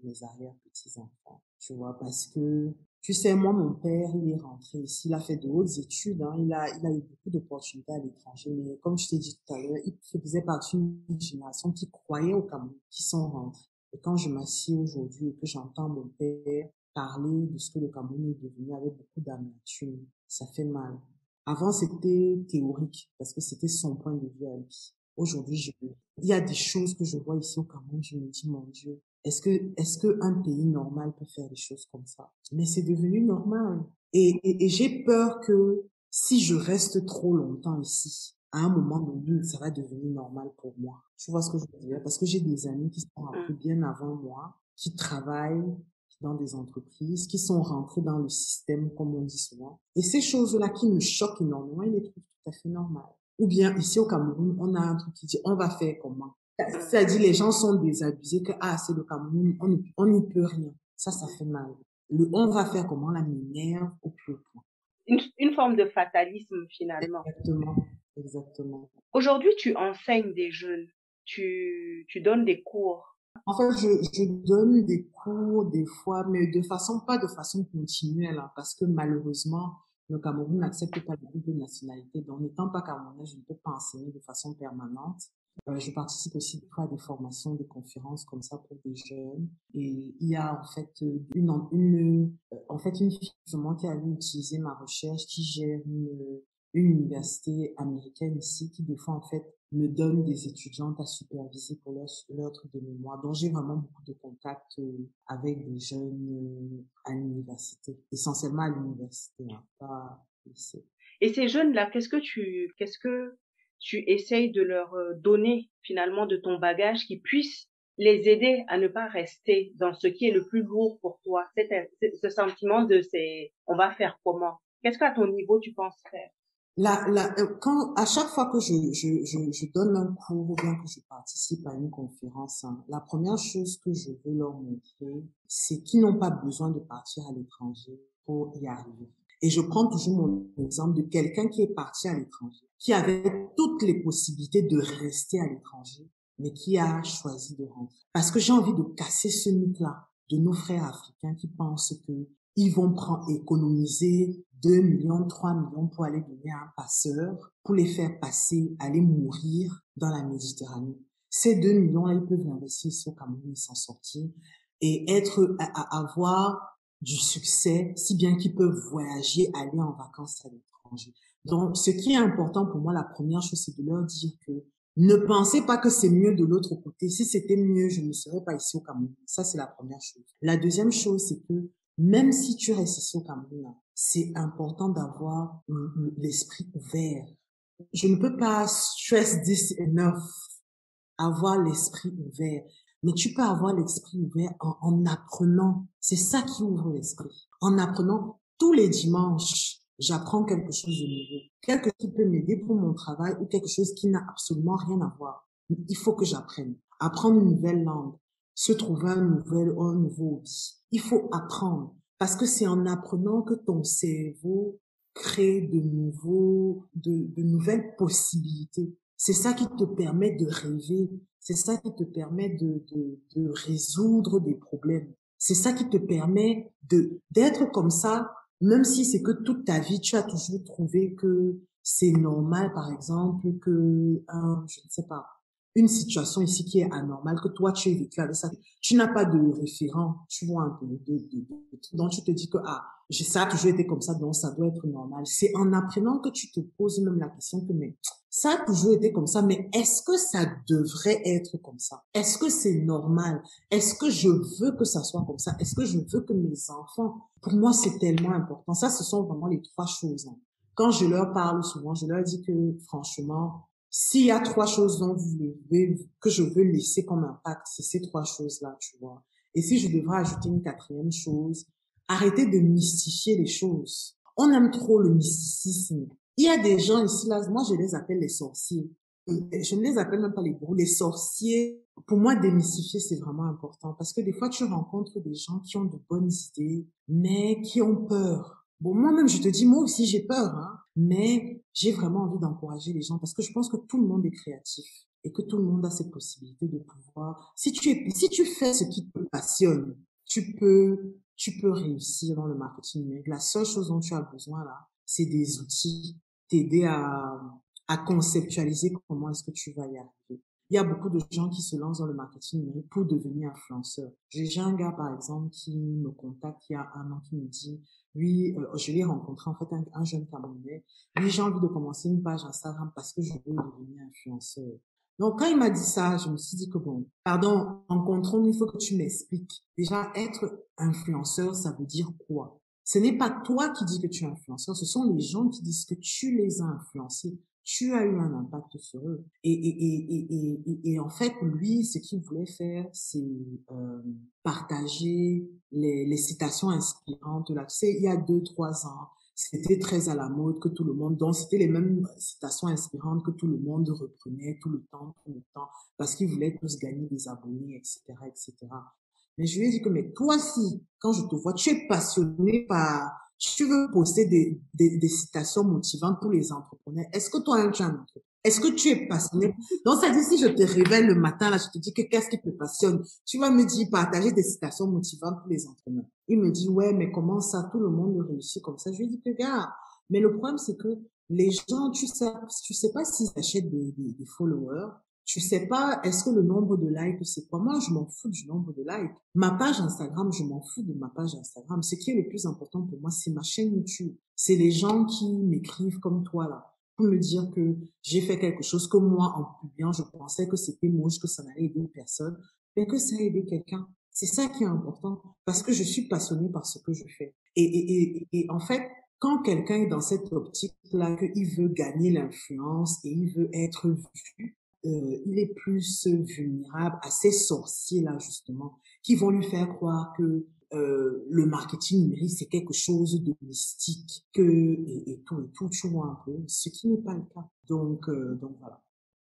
mes arrière-petits-enfants, tu vois, parce que, tu sais, moi, mon père, il est rentré ici, il a fait de hautes études, hein, il a eu beaucoup d'opportunités à l'étranger, mais comme je t'ai dit tout à l'heure, il faisait partie d'une génération qui croyait au Cameroun, qui sont rentrés. Et quand je m'assieds aujourd'hui et que j'entends mon père parler de ce que le Cameroun est devenu avec beaucoup d'amertume, ça fait mal. Avant, c'était théorique parce que c'était son point de vue à lui. Aujourd'hui, il y a des choses que je vois ici au Cameroun, je me dis, mon Dieu, est-ce que un pays normal peut faire des choses comme ça? Mais c'est devenu normal. Et j'ai peur que si je reste trop longtemps ici, à un moment donné, ça va devenir normal pour moi. Tu vois ce que je veux dire? Parce que j'ai des amis qui sont un peu bien avant moi, qui travaillent dans des entreprises, qui sont rentrés dans le système, comme on dit souvent. Et ces choses-là qui nous choquent énormément, ils les trouvent tout à fait normales. Ou bien, ici au Cameroun, on a un truc qui dit, on va faire comment? C'est-à-dire, les gens sont désabusés que, ah, c'est le Cameroun, on n'y peut rien. Ça fait mal. Le on va faire comment, la m'énerve au plus haut point. Une forme de fatalisme, finalement. Exactement, exactement. Aujourd'hui, tu enseignes des jeunes, tu donnes des cours. En fait, je donne des cours des fois, mais pas de façon continuelle, hein, parce que malheureusement, le Cameroun n'accepte pas le double nationalité. Donc, n'étant pas camerounais, je ne peux pas enseigner de façon permanente. Je participe aussi des fois à des formations, des conférences comme ça pour des jeunes. Et il y a en fait une fille justement qui avait utilisé ma recherche, qui gère une université américaine ici, qui des fois en fait me donne des étudiantes à superviser pour leur truc de mémoire. Donc, j'ai vraiment beaucoup de contacts avec des jeunes à l'université, essentiellement à l'université, hein, pas au lycée. Et ces jeunes-là, qu'est-ce que tu essayes de leur donner finalement de ton bagage qui puisse les aider à ne pas rester dans ce qui est le plus lourd pour toi, ce sentiment de on va faire comment? Qu'est-ce qu'à ton niveau tu penses faire? À chaque fois que je donne un cours ou bien que je participe à une conférence, hein, la première chose que je veux leur montrer, c'est qu'ils n'ont pas besoin de partir à l'étranger pour y arriver. Et je prends toujours mon exemple de quelqu'un qui est parti à l'étranger, qui avait toutes les possibilités de rester à l'étranger, mais qui a choisi de rentrer. Parce que j'ai envie de casser ce mythe-là de nos frères africains qui pensent que ils vont économiser 2 millions, 3 millions pour aller donner à un passeur, pour les faire passer, aller mourir dans la Méditerranée. Ces 2 millions-là, ils peuvent l'investir ici au Cameroun et s'en sortir et avoir du succès, si bien qu'ils peuvent voyager, aller en vacances à l'étranger. Donc, ce qui est important pour moi, la première chose, c'est de leur dire que ne pensez pas que c'est mieux de l'autre côté. Si c'était mieux, je ne serais pas ici au Cameroun. Ça, c'est la première chose. La deuxième chose, c'est que même si tu restes ici au Cameroun, c'est important d'avoir l'esprit ouvert. Je ne peux pas stress this enough, avoir l'esprit ouvert. Mais tu peux avoir l'esprit ouvert en apprenant. C'est ça qui ouvre l'esprit. En apprenant tous les dimanches, j'apprends quelque chose de nouveau. Quelque chose qui peut m'aider pour mon travail ou quelque chose qui n'a absolument rien à voir. Il faut que j'apprenne. Apprendre une nouvelle langue. Se trouver un nouveau hobby. Il faut apprendre. Parce que c'est en apprenant que ton cerveau crée de nouvelles possibilités. C'est ça qui te permet de rêver. C'est ça qui te permet de résoudre des problèmes. C'est ça qui te permet d'être comme ça, même si c'est que toute ta vie, tu as toujours trouvé que c'est normal, par exemple, que je ne sais pas, une situation ici qui est anormale, que toi, tu es vécu avec ça. Tu n'as pas de référent, tu vois un peu, donc tu te dis que, ça a toujours été comme ça, donc ça doit être normal. C'est en apprenant que tu te poses même la question que, mais, ça a toujours été comme ça, mais est-ce que ça devrait être comme ça? Est-ce que c'est normal? Est-ce que je veux que ça soit comme ça? Est-ce que je veux que mes enfants, pour moi, c'est tellement important. Ça, ce sont vraiment les 3 choses, hein. Quand je leur parle souvent, je leur dis que, franchement, s'il y a 3 choses que je veux laisser comme impact, c'est ces 3 choses-là, tu vois. Et si je devrais ajouter une 4e chose, arrêtez de mystifier les choses. On aime trop le mysticisme. Il y a des gens ici, là, moi je les appelle les sorciers. Je ne les appelle même pas les gourous, les sorciers. Pour moi, démystifier, c'est vraiment important parce que des fois, tu rencontres des gens qui ont de bonnes idées, mais qui ont peur. Bon, moi-même, je te dis, moi aussi, j'ai peur, hein, mais j'ai vraiment envie d'encourager les gens parce que je pense que tout le monde est créatif et que tout le monde a cette possibilité de pouvoir. Si tu fais ce qui te passionne, tu peux réussir dans le marketing numérique. La seule chose dont tu as besoin là, c'est des outils, t'aider à conceptualiser comment est-ce que tu vas y arriver. Il y a beaucoup de gens qui se lancent dans le marketing numérique pour devenir influenceur. J'ai un gars, par exemple, qui me contacte il y a un an, qui me dit, lui, je l'ai rencontré, en fait, un jeune Camerounais. Lui, j'ai envie de commencer une page Instagram parce que je veux devenir influenceur. Donc, quand il m'a dit ça, je me suis dit que bon, pardon, rencontrons-nous, il faut que tu m'expliques. Déjà, être influenceur, ça veut dire quoi? Ce n'est pas toi qui dis que tu es influenceur, ce sont les gens qui disent que tu les as influencés. Tu as eu un impact sur eux. Et en fait, lui, ce qu'il voulait faire, c'est partager les citations inspirantes. Là, tu sais, il y a 2, 3 ans, c'était très à la mode que tout le monde, donc c'était les mêmes citations inspirantes que tout le monde reprenait tout le temps, parce qu'ils voulaient tous gagner des abonnés, etc., etc. Mais je lui ai dit que, mais toi, si, quand je te vois, tu es passionné par, tu veux poster des citations motivantes pour les entrepreneurs. Est-ce que toi, tu es un entrepreneur? Est-ce que tu es passionné? Donc, ça dit, si je te réveille le matin, là, je te dis que qu'est-ce qui te passionne? Tu vas me dire partager des citations motivantes pour les entrepreneurs. Il me dit, ouais, mais comment ça? Tout le monde réussit comme ça. Je lui ai dit que, gars, mais le problème, c'est que les gens, tu sais pas s'ils achètent des followers. Tu sais pas, est-ce que le nombre de likes, c'est quoi? Moi, je m'en fous du nombre de likes. Ma page Instagram, je m'en fous de ma page Instagram. Ce qui est le plus important pour moi, c'est ma chaîne YouTube. C'est les gens qui m'écrivent comme toi, là, pour me dire que j'ai fait quelque chose que moi, en publiant, je pensais que c'était moche, que ça n'allait aider personne, mais que ça a aidé quelqu'un. C'est ça qui est important, parce que je suis passionnée par ce que je fais. Et en fait, quand quelqu'un est dans cette optique-là, qu'il veut gagner l'influence et il veut être vu, il est plus vulnérable à ces sorciers-là, justement, qui vont lui faire croire que le marketing numérique, c'est quelque chose de mystique, et tout, tu vois un peu, ce qui n'est pas le cas. Donc voilà.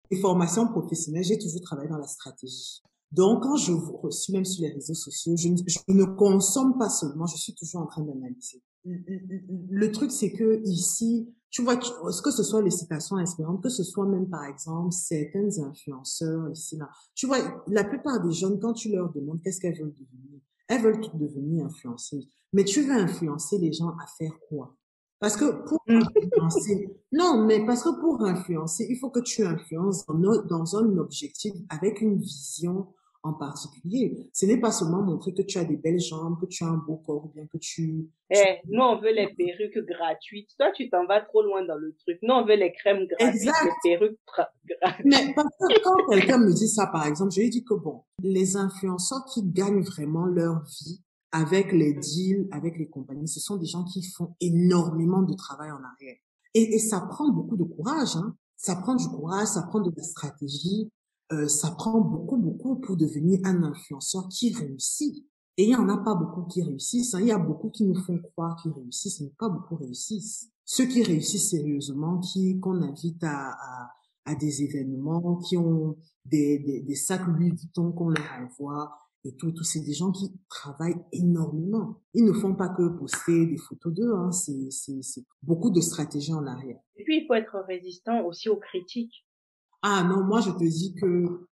Les formations professionnelles, j'ai toujours travaillé dans la stratégie. Donc, quand je vous suis même sur les réseaux sociaux, je ne consomme pas seulement, je suis toujours en train d'analyser. Le truc, c'est que ici, tu vois, que ce soit les citations inspirantes, que ce soit même, par exemple, certains influenceurs ici, là. Tu vois, la plupart des jeunes, quand tu leur demandes qu'est-ce qu'elles veulent devenir, elles veulent toutes devenir influenceuses. Mais tu veux influencer les gens à faire quoi? Parce que pour influencer, non, mais parce que pour influencer, il faut que tu influences dans un objectif avec une vision en particulier. Ce n'est pas seulement montrer que tu as des belles jambes, que tu as un beau corps, ou bien que tu... Eh, nous, on veut les perruques gratuites. Toi, tu t'en vas trop loin dans le truc. Nous, on veut les crèmes gratuites, les Exact. perruques gratuites. Mais parce que quand quelqu'un me dit ça, par exemple, je lui dis que bon, les influenceurs qui gagnent vraiment leur vie avec les deals, avec les compagnies, ce sont des gens qui font énormément de travail en arrière. Et ça prend beaucoup de courage, hein. Ça prend du courage, ça prend de la stratégie, ça prend beaucoup pour devenir un influenceur qui réussit. Et il y en a pas beaucoup qui réussissent, hein. Il y a beaucoup qui nous font croire qu'ils réussissent, mais pas beaucoup réussissent. Ceux qui réussissent sérieusement, qu'on invite à des événements, qui ont des sacs Louis Vuitton qu'on leur envoie et tout. C'est des gens qui travaillent énormément. Ils ne font pas que poster des photos d'eux, hein. C'est beaucoup de stratégies en arrière. Et puis, il faut être résistant aussi aux critiques. Ah non, moi je te dis que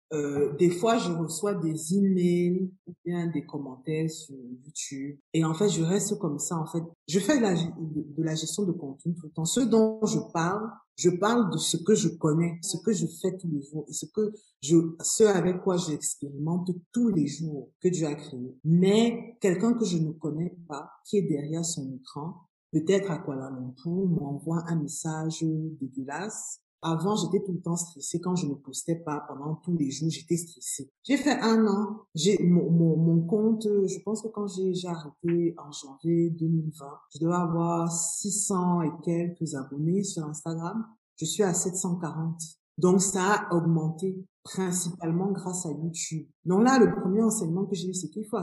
des fois je reçois des emails ou bien des commentaires sur YouTube et en fait je reste comme ça en fait. Je fais de la gestion de contenu tout le temps. Ce dont je parle de ce que je connais, ce que je fais tous les jours et ce avec quoi j'expérimente tous les jours que Dieu a créé. Mais quelqu'un que je ne connais pas, qui est derrière son écran, peut-être à Kuala Lumpur, m'envoie un message dégueulasse. Avant, j'étais tout le temps stressée. Quand je ne postais pas pendant tous les jours, j'étais stressée. J'ai fait un an. J'ai mon compte, je pense que quand j'ai arrêté en janvier 2020, je devais avoir 600 et quelques abonnés sur Instagram. Je suis à 740. Donc, ça a augmenté principalement grâce à YouTube. Donc là, le premier enseignement que j'ai eu, c'est qu'il faut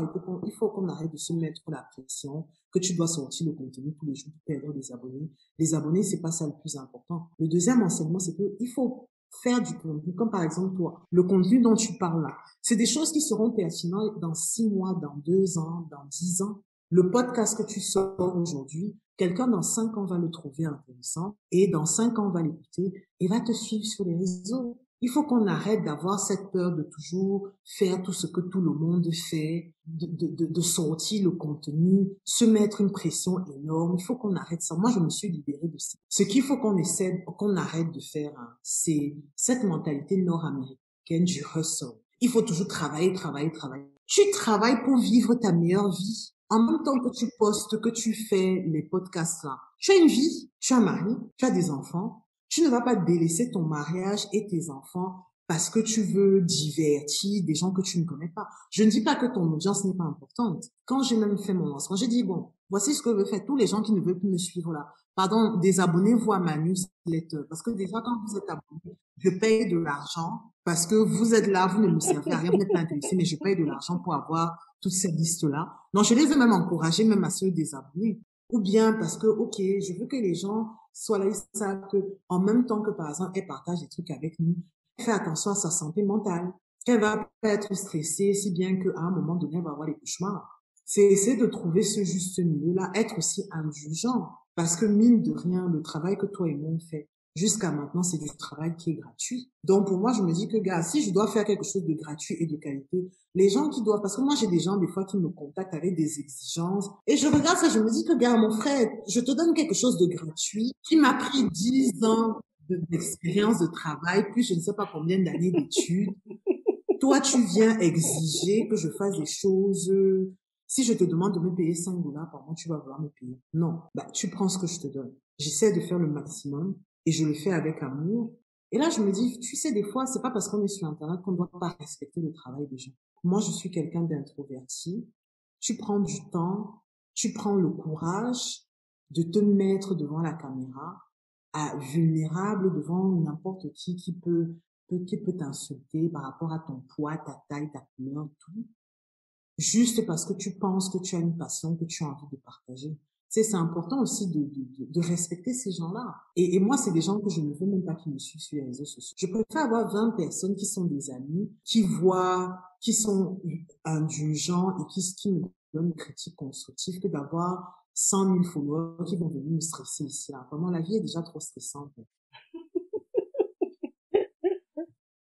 il faut qu'on arrête de se mettre la pression, que tu dois sortir le contenu tous les jours pour perdre des abonnés. Les abonnés, c'est pas ça le plus important. Le deuxième enseignement, c'est qu'il faut faire du contenu, comme par exemple toi, le contenu dont tu parles là. C'est des choses qui seront pertinentes dans 6 mois, dans 2 ans, dans 10 ans. Le podcast que tu sors aujourd'hui, quelqu'un dans 5 ans va le trouver intéressant et dans 5 ans va l'écouter et va te suivre sur les réseaux. Il faut qu'on arrête d'avoir cette peur de toujours faire tout ce que tout le monde fait, de sortir le contenu, se mettre une pression énorme. Il faut qu'on arrête ça. Moi, je me suis libérée de ça. Ce qu'il faut qu'on essaie, qu'on arrête de faire, hein, c'est cette mentalité nord-américaine du hustle. Il faut toujours travailler, travailler, travailler. Tu travailles pour vivre ta meilleure vie. En même temps que tu postes, que tu fais les podcasts là, tu as une vie, tu as un mari, tu as des enfants. Tu ne vas pas délaisser ton mariage et tes enfants parce que tu veux divertir des gens que tu ne connais pas. Je ne dis pas que ton audience n'est pas importante. Quand j'ai même fait mon lancement, j'ai dit, bon, voici ce que je veux faire. Tous les gens qui ne veulent plus me suivre là, pardon, désabonnez-vous à ma newsletter. Parce que déjà, quand vous êtes abonné, je paye de l'argent parce que vous êtes là, vous ne me servez à rien, vous n'êtes pas intéressé, mais je paye de l'argent pour avoir toutes ces listes-là. Donc, je les ai même encouragés, même à se désabonner. Ou bien parce que, ok, je veux que les gens soient là, ils savent que, en même temps que, par exemple, elle partage des trucs avec nous, elle fait attention à sa santé mentale, qu'elle va pas être stressée, si bien qu'à un moment donné, elle va avoir des cauchemars. C'est essayer de trouver ce juste milieu-là, être aussi indulgent. Parce que, mine de rien, le travail que toi et moi on fait, jusqu'à maintenant, c'est du travail qui est gratuit. Donc, pour moi, je me dis que, gars, si je dois faire quelque chose de gratuit et de qualité, les gens qui doivent, parce que moi, j'ai des gens, des fois, qui me contactent avec des exigences, et je regarde ça, je me dis que, gars, mon frère, je te donne quelque chose de gratuit, qui m'a pris 10 ans d'expérience de travail, plus je ne sais pas combien d'années d'études. Toi, tu viens exiger que je fasse des choses. Si je te demande de me payer 5 dollars par mois, tu vas vouloir me payer. Non, bah, tu prends ce que je te donne. J'essaie de faire le maximum et je le fais avec amour. Et là, je me dis, tu sais, des fois, c'est pas parce qu'on est sur Internet qu'on ne doit pas respecter le travail des gens. Moi, je suis quelqu'un d'introverti. Tu prends du temps, tu prends le courage de te mettre devant la caméra, vulnérable devant n'importe qui peut t'insulter par rapport à ton poids, ta taille, ta couleur, tout, juste parce que tu penses que tu as une passion que tu as envie de partager. Tu sais, c'est important aussi de respecter ces gens-là. Et moi, c'est des gens que je ne veux même pas qui me suivent sur les réseaux sociaux. Je préfère avoir 20 personnes qui sont des amis, qui voient, qui sont indulgents et qui me donnent une critique constructive que d'avoir 100 000 followers qui vont venir me stresser ici, là. Vraiment, la vie est déjà trop stressante.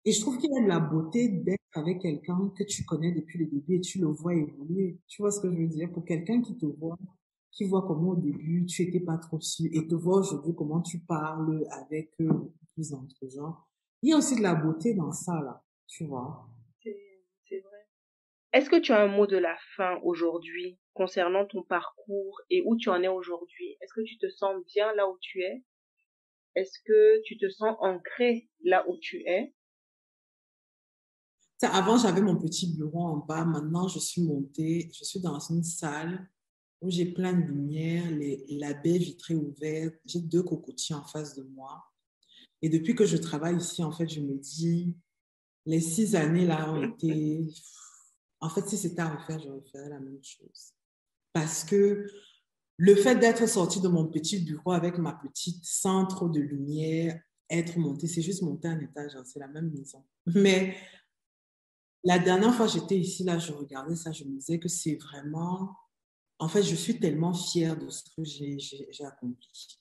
Et je trouve qu'il y a de la beauté d'être avec quelqu'un que tu connais depuis le début et tu le vois évoluer. Tu vois ce que je veux dire? Pour quelqu'un qui te voit, qui voit comment au début tu étais pas trop sûr et te voit aujourd'hui comment tu parles avec eux beaucoup plus genre. Il y a aussi de la beauté dans ça, là. Tu vois? C'est vrai. Est-ce que tu as un mot de la fin aujourd'hui concernant ton parcours et où tu en es aujourd'hui? Est-ce que tu te sens bien là où tu es? Est-ce que tu te sens ancré là où tu es? Ça, avant, j'avais mon petit bureau en bas. Maintenant, je suis montée. Je suis dans une salle où j'ai plein de lumière, la baie vitrée ouverte. J'ai 2 cocotiers en face de moi. Et depuis que je travaille ici, en fait, je me dis, les 6 années là ont été... En fait, si c'était à refaire, je referais la même chose. Parce que le fait d'être sorti de mon petit bureau avec ma petite sans trop de lumière, être monté, c'est juste monter un étage, hein, c'est la même maison. Mais la dernière fois que j'étais ici, là, je regardais ça, je me disais que c'est vraiment... En fait, je suis tellement fière de ce que j'ai accompli.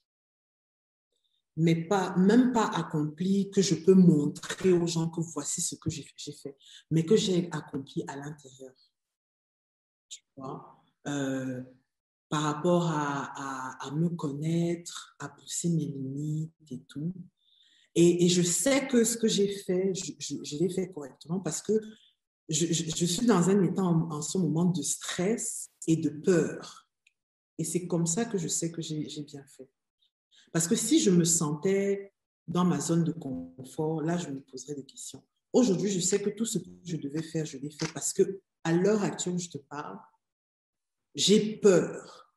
Mais pas, même pas accompli que je peux montrer aux gens que voici ce que j'ai fait, mais que j'ai accompli à l'intérieur. Tu vois? Par rapport à me connaître, à pousser mes limites et tout. Et je sais que ce que j'ai fait, je l'ai fait correctement parce que je suis dans un état en ce moment de stress et de peur. Et c'est comme ça que je sais que j'ai bien fait. Parce que si je me sentais dans ma zone de confort, là, je me poserais des questions. Aujourd'hui, je sais que tout ce que je devais faire, je l'ai fait parce que à l'heure actuelle où je te parle, j'ai peur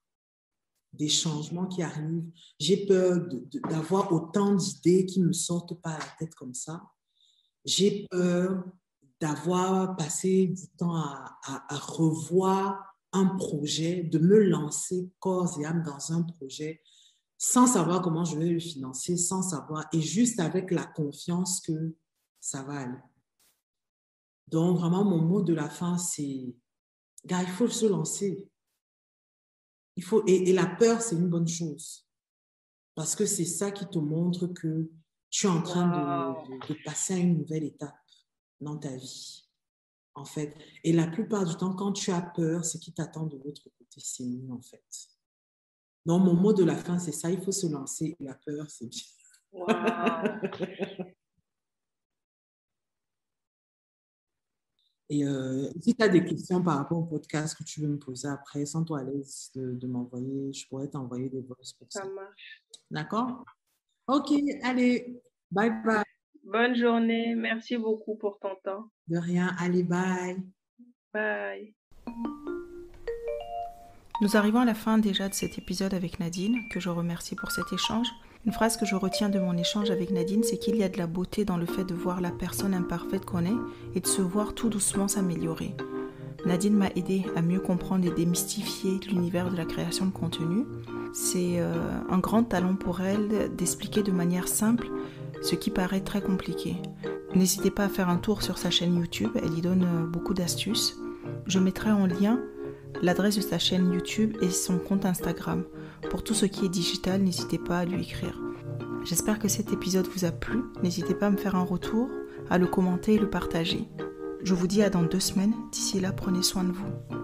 des changements qui arrivent. J'ai peur d'avoir autant d'idées qui me sortent pas à la tête comme ça. J'ai peur d'avoir passé du temps à revoir un projet, de me lancer corps et âme dans un projet sans savoir comment je vais le financer, sans savoir, et juste avec la confiance que ça va aller. Donc, vraiment, mon mot de la fin, c'est, gars, il faut se lancer. Et la peur, c'est une bonne chose. Parce que c'est ça qui te montre que tu es en train de passer à une nouvelle étape dans ta vie, en fait. Et la plupart du temps, quand tu as peur, ce qui t'attend de l'autre côté, c'est mieux, en fait. Donc, mon mot de la fin, c'est ça, il faut se lancer. La peur, c'est bien. Wow. Et si tu as des questions par rapport au podcast que tu veux me poser après, sens-toi à l'aise de m'envoyer. Je pourrais t'envoyer des voices pour ça. Ça marche. D'accord? Ok, allez. Bye bye. Bonne journée. Merci beaucoup pour ton temps. De rien. Allez, bye. Bye. Nous arrivons à la fin déjà de cet épisode avec Nadine, que je remercie pour cet échange. Une phrase que je retiens de mon échange avec Nadine, c'est qu'il y a de la beauté dans le fait de voir la personne imparfaite qu'on est et de se voir tout doucement s'améliorer. Nadine m'a aidé à mieux comprendre et démystifier l'univers de la création de contenu. C'est un grand talent pour elle d'expliquer de manière simple ce qui paraît très compliqué. N'hésitez pas à faire un tour sur sa chaîne YouTube, elle y donne beaucoup d'astuces. Je mettrai en lien l'adresse de sa chaîne YouTube et son compte Instagram. Pour tout ce qui est digital, n'hésitez pas à lui écrire. J'espère que cet épisode vous a plu. N'hésitez pas à me faire un retour, à le commenter et le partager. Je vous dis à dans 2 semaines. D'ici là, prenez soin de vous.